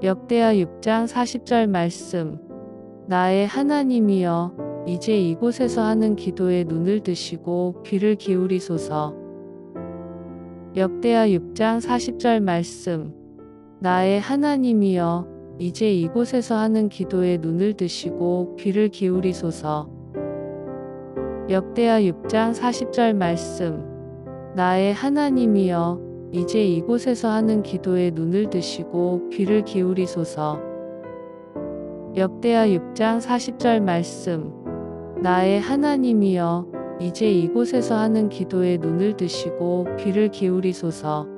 S1: 역대하 6장 40절 말씀. 나의 하나님이여, 이제 이곳에서 하는 기도에 눈을 드시고 귀를 기울이소서. 역대하 6장 40절 말씀. 나의 하나님이여, 이제 이곳에서 하는 기도에 눈을 드시고 귀를 기울이소서. 역대하 6장 40절 말씀. 나의 하나님이여, 이제 이곳에서 하는 기도에 눈을 드시고 귀를 기울이소서. 역대하 6장 40절 말씀. 나의 하나님이여, 이제 이곳에서 하는 기도에 눈을 드시고 귀를 기울이소서.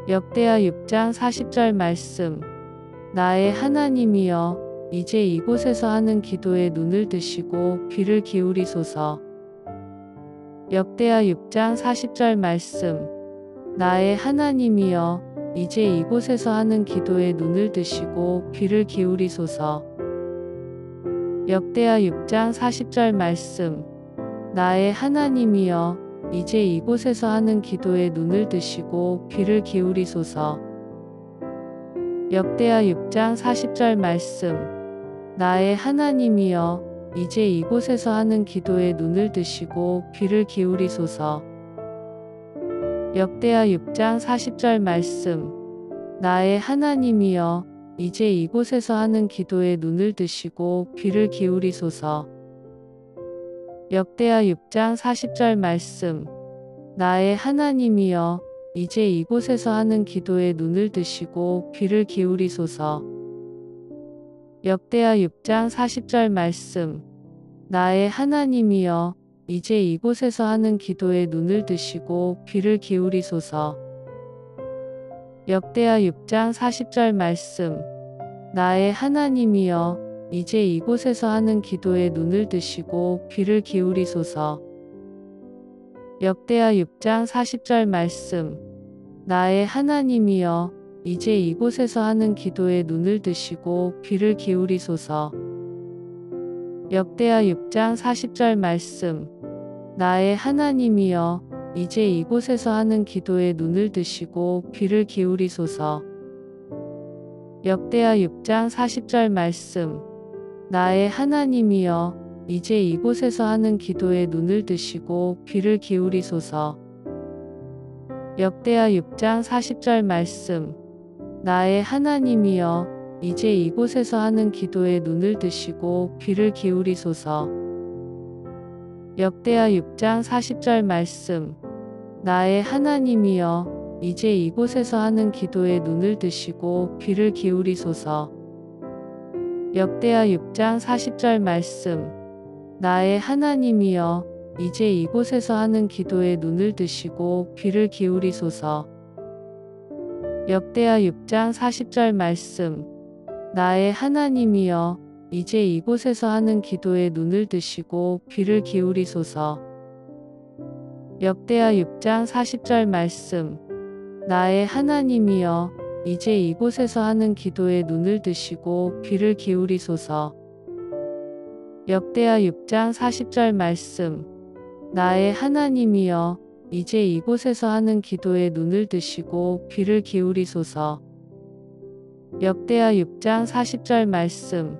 S1: 역대하 6장 40절 말씀. 나의 하나님이여, 이제 이곳에서 하는 기도에 눈을 드시고 귀를 기울이소서. 역대하 6장 40절 말씀. 나의 하나님이여, 이제 이곳에서 하는 기도에 눈을 드시고 귀를 기울이소서. 역대하 6장 40절 말씀. 나의 하나님이여, 이제 이곳에서 하는 기도에 눈을 드시고 귀를 기울이소서. 역대하 6장 40절 말씀. 나의 하나님이여, 이제 이곳에서 하는 기도에 눈을 드시고 귀를 기울이소서. 역대하 6장 40절 말씀. 나의 하나님이여, 이제 이곳에서 하는 기도에 눈을 드시고 귀를 기울이소서. 역대하 6장 40절 말씀. 나의 하나님이여, 이제 이곳에서 하는 기도에 눈을 드시고 귀를 기울이소서. 역대하 6장 40절 말씀. 나의 하나님이여, 이제 이곳에서 하는 기도에 눈을 드시고 귀를 기울이소서. 역대하 6장 40절 말씀. 나의 하나님이여, 이제 이곳에서 하는 기도에 눈을 드시고 귀를 기울이소서. 역대하 6장 40절 말씀. 나의 하나님이여, 이제 이곳에서 하는 기도에 눈을 드시고 귀를 기울이소서. 역대하 6장 40절 말씀. 나의 하나님이여, 이제 이곳에서 하는 기도에 눈을 드시고 귀를 기울이소서. 역대하 6장 40절 말씀. 나의 하나님이여, 이제 이곳에서 하는 기도에 눈을 드시고 귀를 기울이소서. 역대하 6장 40절 말씀. 나의 하나님이여, 이제 이곳에서 하는 기도에 눈을 드시고 귀를 기울이소서. 역대하 6장 40절 말씀. 나의 하나님이여, 이제 이곳에서 하는 기도에 눈을 드시고 귀를 기울이소서. 역대하 6장 40절 말씀. 나의 하나님이여, 이제 이곳에서 하는 기도에 눈을 드시고 귀를 기울이소서. 역대하 6장 40절 말씀. 나의 하나님이여, 이제 이곳에서 하는 기도에 눈을 드시고 귀를 기울이소서. 역대하 6장 40절 말씀. 나의 하나님이여, 이제 이곳에서 하는 기도에 눈을 드시고 귀를 기울이소서. 역대하 6장 40절 말씀. 나의 하나님이여, 이제 이곳에서 하는 기도에 눈을 드시고 귀를 기울이소서. 역대하 6장 40절 말씀.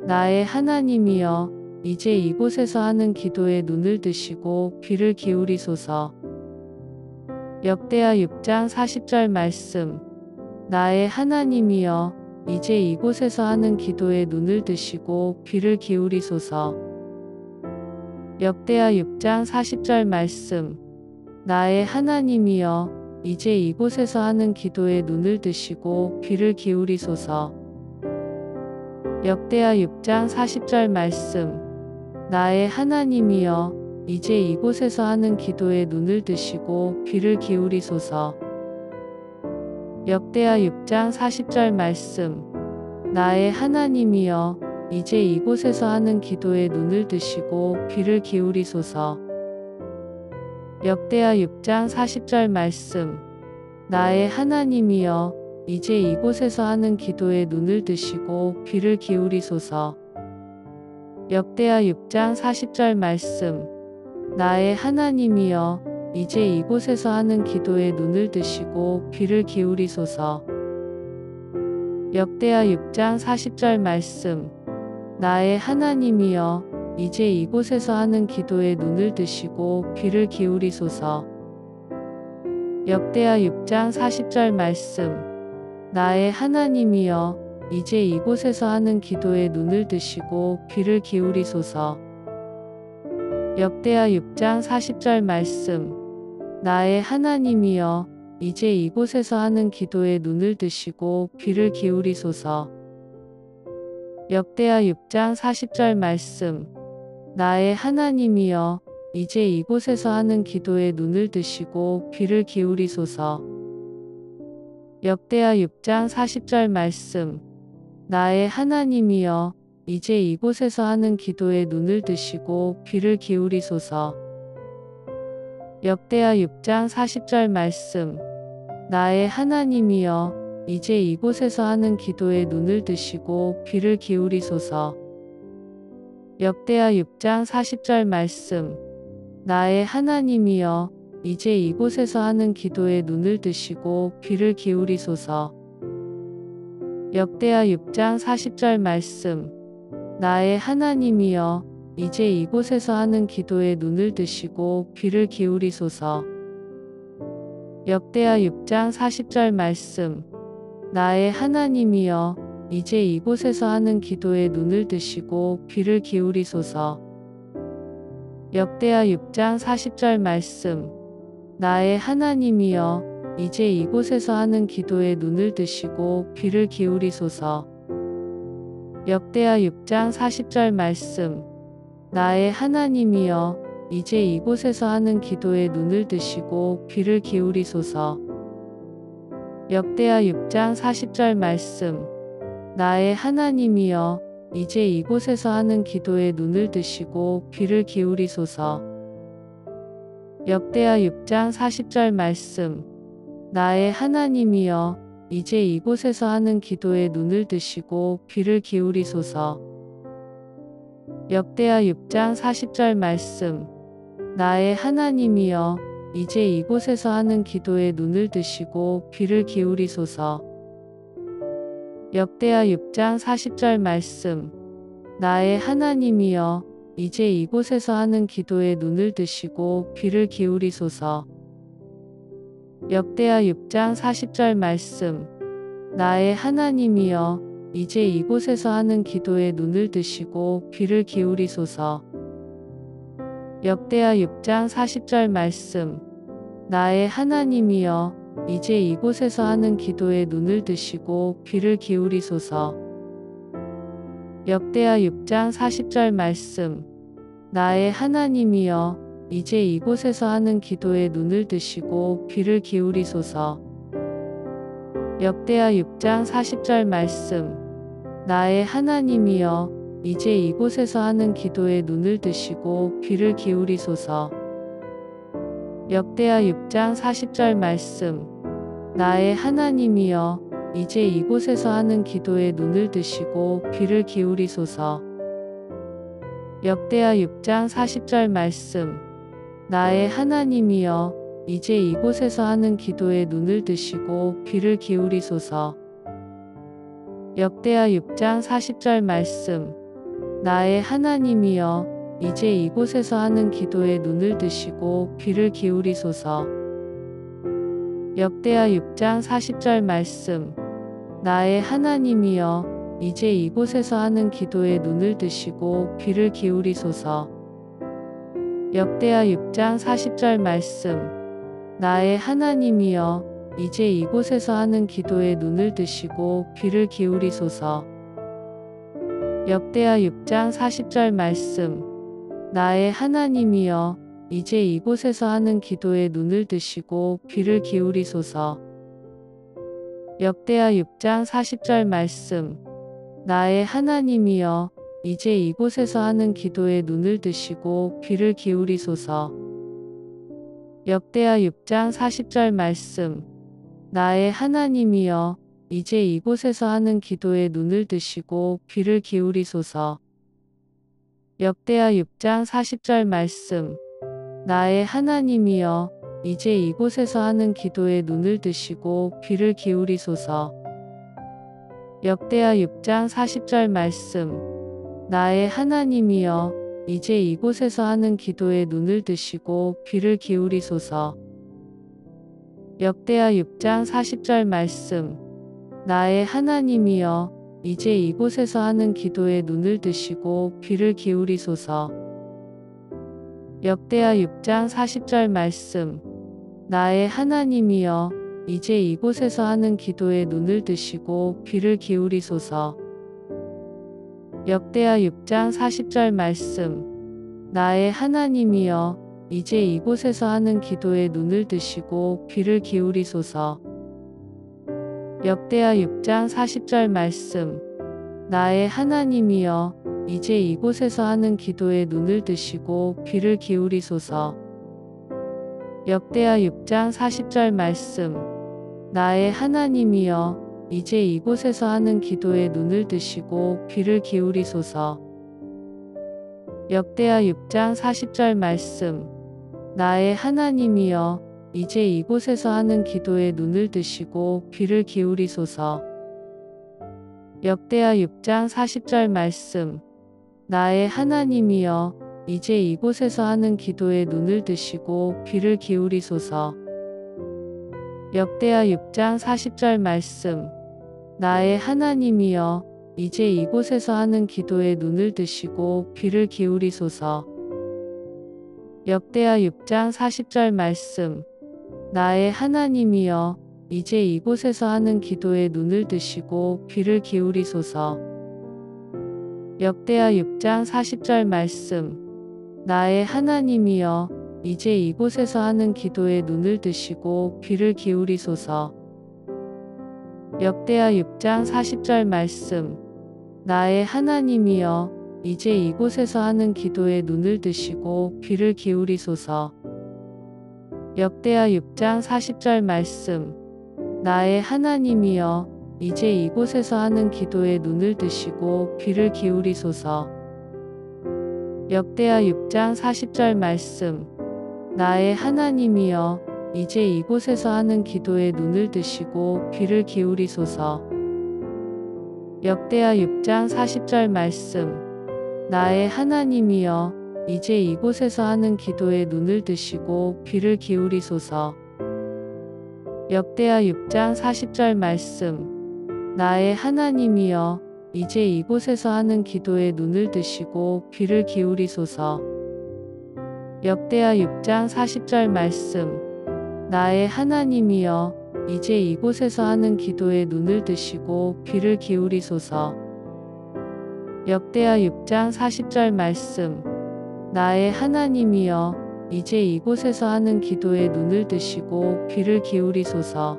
S1: 나의 하나님이여, 이제 이곳에서 하는 기도에 눈을 드시고 귀를 기울이소서. 역대하 6장 40절 말씀. 나의 하나님이여, 이제 이곳에서 하는 기도에 눈을 드시고 귀를 기울이소서. 역대하 6장 40절 말씀. 나의 하나님이여, 이제 이곳에서 하는 기도에 눈을 드시고 귀를 기울이소서. 역대하 6장 40절 말씀. 나의 하나님이여, 이제 이곳에서 하는 기도에 눈을 드시고 귀를 기울이소서. 역대하 6장 40절 말씀. 나의 하나님이여, 이제 이곳에서 하는 기도에 눈을 드시고 귀를 기울이소서. 역대하 6장 40절 말씀. 나의 하나님이여, 이제 이곳에서 하는 기도에 눈을 드시고 귀를 기울이소서. 역대하 6장 40절 말씀. 나의 하나님이여, 이제 이곳에서 하는 기도에 눈을 드시고 귀를 기울이소서. 역대하 6장 40절 말씀. 나의 하나님이여, 이제 이곳에서 하는 기도에 눈을 드시고 귀를 기울이소서. 역대하 6장 40절 말씀. 나의 하나님이여, 이제 이곳에서 하는 기도에 눈을 드시고 귀를 기울이소서. 역대하 6장 40절 말씀. 나의 하나님이여, 이제 이곳에서 하는 기도에 눈을 드시고 귀를 기울이소서. 역대하 6장 40절 말씀. 나의 하나님이여, 이제 이곳에서 하는 기도에 눈을 드시고 귀를 기울이소서. 역대하 6장 40절 말씀. 나의 하나님이여, 이제 이곳에서 하는 기도에 눈을 드시고 귀를 기울이소서. 역대하 6장 40절 말씀. 나의 하나님이여, 이제 이곳에서 하는 기도에 눈을 드시고 귀를 기울이소서. 역대하 6장 40절 말씀. 나의 하나님이여, 이제 이곳에서 하는 기도에 눈을 드시고 귀를 기울이소서. 역대하 6장 40절 말씀. 나의 하나님이여, 이제 이곳에서 하는 기도에 눈을 드시고 귀를 기울이소서. 역대하 6장 40절 말씀. 나의 하나님이여, 이제 이곳에서 하는 기도에 눈을 드시고 귀를 기울이소서. 역대하 6장 40절 말씀. 나의 하나님이여, 이제 이곳에서 하는 기도에 눈을 드시고 귀를 기울이소서. 역대하 6장 40절 말씀. 나의 하나님이여, 이제 이곳에서 하는 기도에 눈을 드시고 귀를 기울이소서. 역대하 6장 40절 말씀. 나의 하나님이여, 이제 이곳에서 하는 기도에 눈을 드시고 귀를 기울이소서. 역대하 6장 40절 말씀. 나의 하나님이여, 이제 이곳에서 하는 기도에 눈을 드시고 귀를 기울이소서. 역대하 6장 40절 말씀. 나의 하나님이여, 이제 이곳에서 하는 기도에 눈을 드시고 귀를 기울이소서. 역대하 6장 40절 말씀. 나의 하나님이여, 이제 이곳에서 하는 기도에 눈을 드시고 귀를 기울이소서. 역대하 6장 40절 말씀. 나의 하나님이여, 이제 이곳에서 하는 기도에 눈을 드시고 귀를 기울이소서. 역대하 6장 40절 말씀. 나의 하나님이여, 이제 이곳에서 하는 기도에 눈을 드시고 귀를 기울이소서. 역대하 6장 40절 말씀. 나의 하나님이여, 이제 이곳에서 하는 기도에 눈을 드시고 귀를 기울이소서. 역대하 6장 40절 말씀. 나의 하나님이여, 이제 이곳에서 하는 기도에 눈을 드시고 귀를 기울이소서. 역대하 6장 40절 말씀. 나의 하나님이여, 이제 이곳에서 하는 기도에 눈을 드시고 귀를 기울이소서. 역대하 6장 40절 말씀. 나의 하나님이여, 이제 이곳에서 하는 기도에 눈을 드시고 귀를 기울이소서. 역대하 6장 40절 말씀. 나의 하나님이여, 이제 이곳에서 하는 기도에 눈을 드시고 귀를 기울이소서. 역대하 6장 40절 말씀. 나의 하나님이여, 이제 이곳에서 하는 기도에 눈을 드시고 귀를 기울이소서. 역대하 6장 40절 말씀. 나의 하나님이여, 이제 이곳에서 하는 기도에 눈을 드시고 귀를 기울이소서. 역대하 6장 40절 말씀. 나의 하나님이여, 이제 이곳에서 하는 기도에 눈을 드시고 귀를 기울이소서. 역대하 6장 40절 말씀. 나의 하나님이여, 이제 이곳에서 하는 기도에 눈을 드시고 귀를 기울이소서. 역대하 6장 40절 말씀. 나의 하나님이여, 이제 이곳에서 하는 기도에 눈을 드시고 귀를 기울이소서. 역대하 6장 40절 말씀. 나의 하나님이여, 이제 이곳에서 하는 기도에 눈을 드시고 귀를 기울이소서. 역대하 6장 40절 말씀. 나의 하나님이여, 이제 이곳에서 하는 기도에 눈을 드시고 귀를 기울이소서. 역대하 6장 40절 말씀. 나의 하나님이여, 이제 이곳에서 하는 기도에 눈을 드시고 귀를 기울이소서. 역대하 6장 40절 말씀. 나의 하나님이여, 이제 이곳에서 하는 기도에 눈을 드시고 귀를 기울이소서. 역대하 6장 40절 말씀. 나의 하나님이여, 이제 이곳에서 하는 기도에 눈을 드시고 귀를 기울이소서. 역대하 6장 40절 말씀. 나의 하나님이여, 이제 이곳에서 하는 기도에 눈을 드시고 귀를 기울이소서. 역대하 6장 40절 말씀. 나의 하나님이여, 이제 이곳에서 하는 기도에 눈을 드시고 귀를 기울이소서. 역대하 6장 40절 말씀. 나의 하나님이여, 이제 이곳에서 하는 기도에 눈을 드시고 귀를 기울이소서. 역대하 6장 40절 말씀. 나의 하나님이여, 이제 이곳에서 하는 기도에 눈을 드시고 귀를 기울이소서. 역대하 6장 40절 말씀. 나의 하나님이여, 이제 이곳에서 하는 기도에 눈을 드시고 귀를 기울이소서. 역대하 6장 40절 말씀. 나의 하나님이여, 이제 이곳에서 하는 기도에 눈을 드시고 귀를 기울이소서. 역대하 6장 40절 말씀. 나의 하나님이여, 이제 이곳에서 하는 기도에 눈을 드시고 귀를 기울이소서. 역대하 6장 40절 말씀. 나의 하나님이여, 이제 이곳에서 하는 기도에 눈을 드시고 귀를 기울이소서. 역대하 6장 40절 말씀. 나의 하나님이여, 이제 이곳에서 하는 기도에 눈을 드시고 귀를 기울이소서. 역대하 6장 40절 말씀. 나의 하나님이여, 이제 이곳에서 하는 기도에 눈을 드시고 귀를 기울이소서. 역대하 6장 40절 말씀. 나의 하나님이여, 이제 이곳에서 하는 기도에 눈을 드시고 귀를 기울이소서. 역대하 6장 40절 말씀. 나의 하나님이여, 이제 이곳에서 하는 기도에 눈을 드시고 귀를 기울이소서. 역대하 6장 40절 말씀. 나의 하나님이여, 이제 이곳에서 하는 기도에 눈을 드시고 귀를 기울이소서. 역대하 6장 40절 말씀. 나의 하나님이여, 이제 이곳에서 하는 기도에 눈을 드시고 귀를 기울이소서.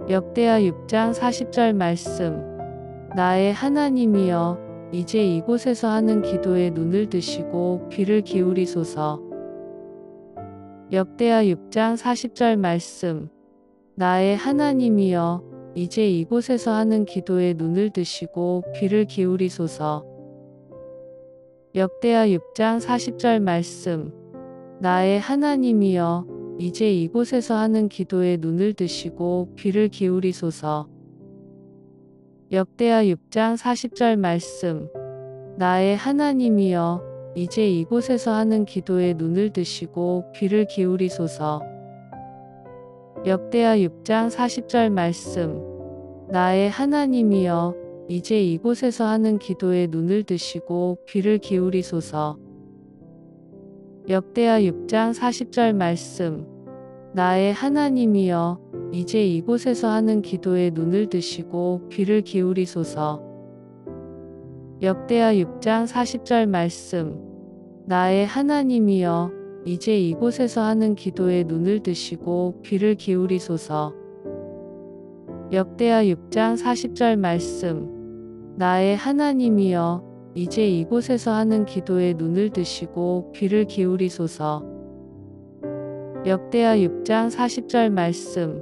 S1: 역대하 6장 40절 말씀. 나의 하나님이여, 이제 이곳에서 하는 기도에 눈을 드시고 귀를 기울이소서. 역대하 6장 40절 말씀. 나의 하나님이여, 이제 이곳에서 하는 기도에 눈을 드시고 귀를 기울이소서. 역대하 6장 40절 말씀. 나의 하나님이여, 이제 이곳에서 하는 기도에 눈을 드시고 귀를 기울이소서. 역대하 6장 40절 말씀. 나의 하나님이여, 이제 이곳에서 하는 기도에 눈을 드시고 귀를 기울이소서. 역대하 6장 40절 말씀. 나의 하나님이여, 이제 이곳에서 하는 기도에 눈을 드시고 귀를 기울이소서. 역대하 6장 40절 말씀. 나의 하나님이여, 이제 이곳에서 하는 기도에 눈을 드시고 귀를 기울이소서. 역대하 6장 40절 말씀. 나의 하나님이여, 이제 이곳에서 하는 기도에 눈을 드시고 귀를 기울이소서. 역대하 6장 40절 말씀. 나의 하나님이여, 이제 이곳에서 하는 기도에 눈을 드시고 귀를 기울이소서. 역대하 6장 40절 말씀.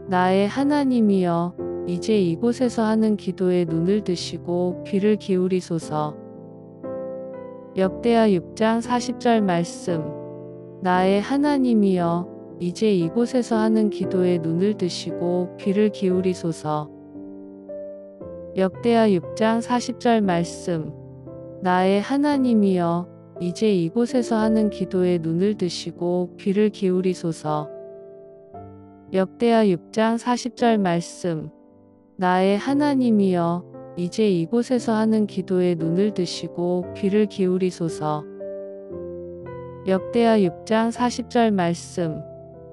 S1: 나의 하나님이여, 이제 이곳에서 하는 기도에 눈을 드시고 귀를 기울이소서. 역대하 6장 40절 말씀. 나의 하나님이여, 이제 이곳에서 하는 기도에 눈을 드시고 귀를 기울이소서. 역대하 6장 40절 말씀. 나의 하나님이여, 이제 이곳에서 하는 기도에 눈을 드시고 귀를 기울이소서. 역대하 6장 40절 말씀. 나의 하나님이여, 이제 이곳에서 하는 기도에 눈을 드시고 귀를 기울이소서. 역대하 6장 40절 말씀.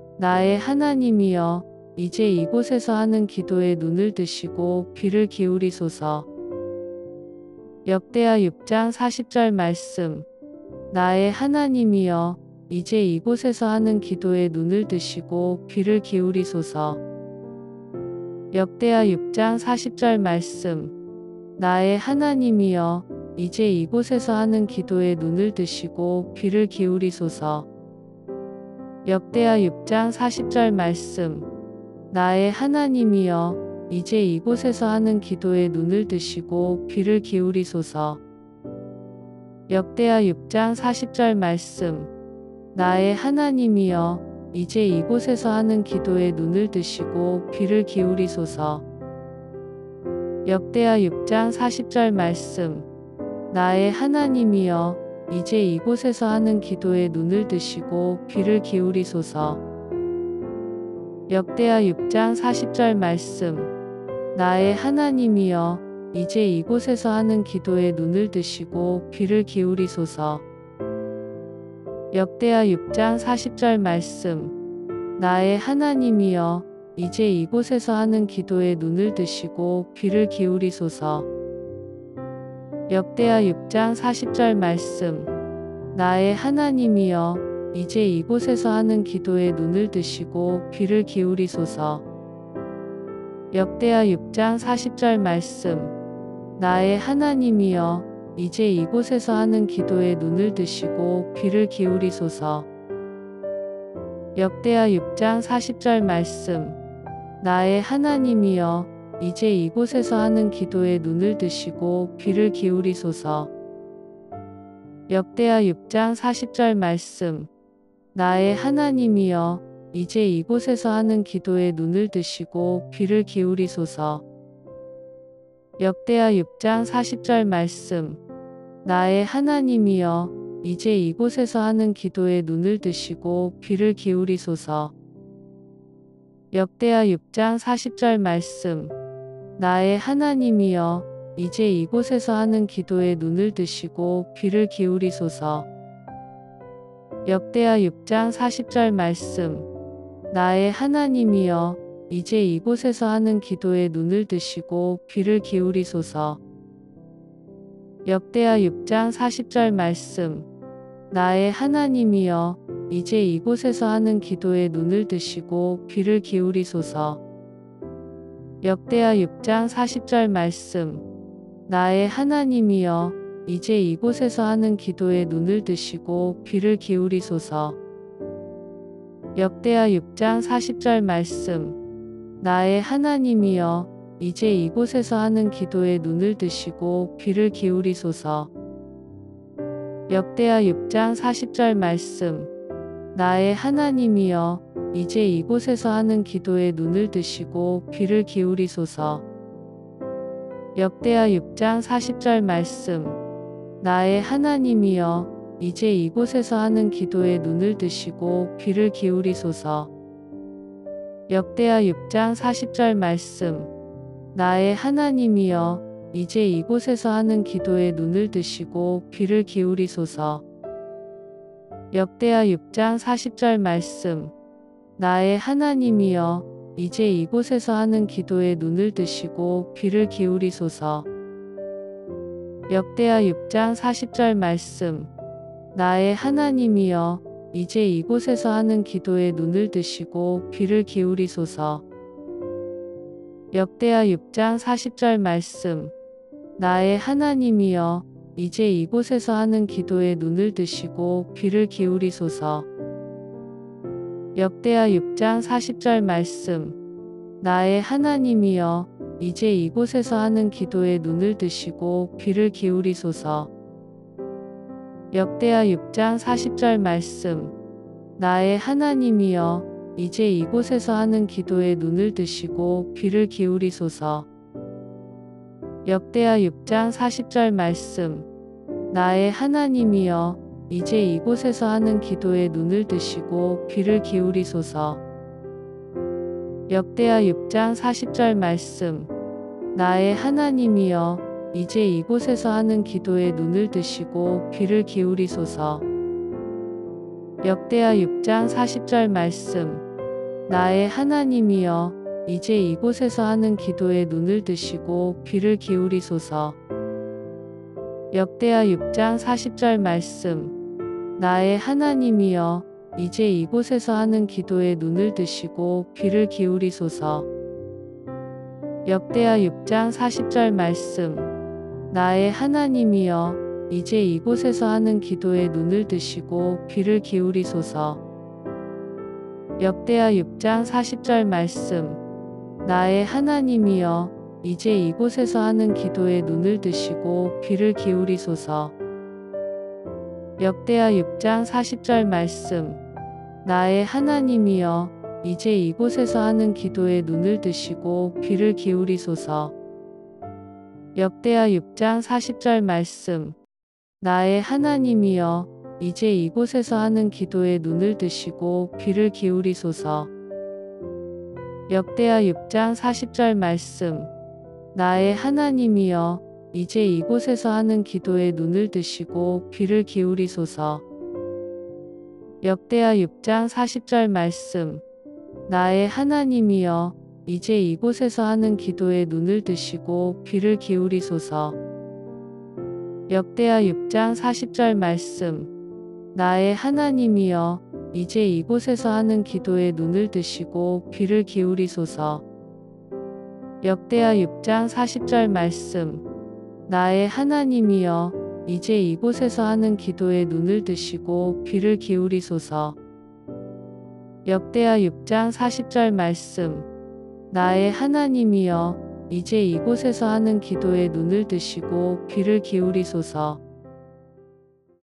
S1: 나의 하나님이여, 이제 이곳에서 하는 기도에 눈을 드시고 귀를 기울이소서. 역대하 6장 40절 말씀. 나의 하나님이여, 이제 이곳에서 하는 기도에 눈을 드시고 귀를 기울이소서. 역대하 6장 40절 말씀. 나의 하나님이여, 이제 이곳에서 하는 기도에 눈을 드시고 귀를 기울이소서. 역대하 6장 40절 말씀. 나의 하나님이여, 이제 이곳에서 하는 기도에 눈을 드시고 귀를 기울이소서. 역대하 6장 40절 말씀. 나의 하나님이여, 이제 이곳에서 하는 기도에 눈을 드시고 귀를 기울이소서. 역대하 6장 40절 말씀. 나의 하나님이여, 이제 이곳에서 하는 기도에 눈을 드시고 귀를 기울이소서. 역대하 6장 40절 말씀. 나의 하나님이여, 이제 이곳에서 하는 기도에 눈을 드시고 귀를 기울이소서. 역대하 6장 40절 말씀. 나의 하나님이여, 이제 이곳에서 하는 기도에 눈을 드시고 귀를 기울이소서. 역대하 6장 40절 말씀. 나의 하나님이여, 이제 이곳에서 하는 기도에 눈을 드시고 귀를 기울이소서. 역대하 6장 40절 말씀. 나의 하나님이여, 이제 이곳에서 하는 기도에 눈을 드시고 귀를 기울이소서. 역대하 6장 40절 말씀. 나의 하나님이여, 이제 이곳에서 하는 기도에 눈을 드시고 귀를 기울이소서. 역대하 6장 40절 말씀. 나의 하나님이여, 이제 이곳에서 하는 기도에 눈을 드시고 귀를 기울이소서. 역대하 6장 40절 말씀. 나의 하나님이여, 이제 이곳에서 하는 기도에 눈을 드시고 귀를 기울이소서. 역대하 6장 40절 말씀. 나의 하나님이여, 이제 이곳에서 하는 기도에 눈을 드시고 귀를 기울이소서. 역대하 6장 40절 말씀. 나의 하나님이여, 이제 이곳에서 하는 기도에 눈을 드시고 귀를 기울이소서. 역대하 6장 40절 말씀. 나의 하나님이여, 이제 이곳에서 하는 기도에 눈을 드시고 귀를 기울이소서. 역대하 6장 40절 말씀. 나의 하나님이여, 이제 이곳에서 하는 기도에 눈을 드시고 귀를 기울이소서. 역대하 6장 40절 말씀. 나의 하나님이여, 이제 이곳에서 하는 기도에 눈을 드시고 귀를 기울이소서. 역대하 6장 40절 말씀. 나의 하나님이여, 이제 이곳에서 하는 기도에 눈을 드시고 귀를 기울이소서. 역대하 6장 40절 말씀. 나의 하나님이여, 이제 이곳에서 하는 기도에 눈을 드시고 귀를 기울이소서. 역대하 6장 40절 말씀. 나의 하나님이여, 이제 이곳에서 하는 기도에 눈을 드시고 귀를 기울이소서. 역대하 6장 40절 말씀. 나의 하나님이여, 이제 이곳에서 하는 기도에 눈을 드시고 귀를 기울이소서. 역대하 6장 40절 말씀. 나의 하나님이여, 이제 이곳에서 하는 기도에 눈을 드시고 귀를 기울이소서. 역대하 6장 40절 말씀. 나의 하나님이여, 이제 이곳에서 하는 기도에 눈을 드시고 귀를 기울이소서. 역대하 6장 40절 말씀. 나의 하나님이여, 이제 이곳에서 하는 기도에 눈을 드시고 귀를 기울이소서. 역대하 6장 40절 말씀. 나의 하나님이여, 이제 이곳에서 하는 기도에 눈을 드시고 귀를 기울이소서. 역대하 6장 40절 말씀. 나의 하나님이여, 이제 이곳에서 하는 기도에 눈을 드시고 귀를 기울이소서. 역대하 6장 40절 말씀. 나의 하나님이여, 이제 이곳에서 하는 기도에 눈을 드시고 귀를 기울이소서. 역대하 6장 40절 말씀. 나의 하나님이여, 이제 이곳에서 하는 기도에 눈을 드시고 귀를 기울이소서. 역대하 6장 40절 말씀. 나의 하나님이여, 이제 이곳에서 하는 기도에 눈을 드시고 귀를 기울이소서. 역대하 6장 40절 말씀. 나의 하나님이여, 이제 이곳에서 하는 기도에 눈을 드시고 귀를 기울이소서. 역대하 6장 40절 말씀. 나의 하나님이여, 이제 이곳에서 하는 기도에 눈을 드시고 귀를 기울이소서. 역대하 6장 40절 말씀. 나의 하나님이여, 이제 이곳에서 하는 기도에 눈을 드시고 귀를 기울이소서. 역대하 6장 40절 말씀. 나의 하나님이여, 이제 이곳에서 하는 기도에 눈을 드시고 귀를 기울이소서. 역대하 6장 40절 말씀. 나의 하나님이여, 이제 이곳에서 하는 기도에 눈을 드시고 귀를 기울이소서. 역대하 6장 40절 말씀. 나의 하나님이여, 이제 이곳에서 하는 기도에 눈을 드시고 귀를 기울이소서. 역대하 6장 40절 말씀. 나의 하나님이여, 이제 이곳에서 하는 기도에 눈을 드시고 귀를 기울이소서. 역대하 6장 40절 말씀. 나의 하나님이여, 이제 이곳에서 하는 기도에 눈을 드시고 귀를 기울이소서. 역대하 6장 40절 말씀. 나의 하나님이여, 이제 이곳에서 하는 기도에 눈을 드시고 귀를 기울이소서.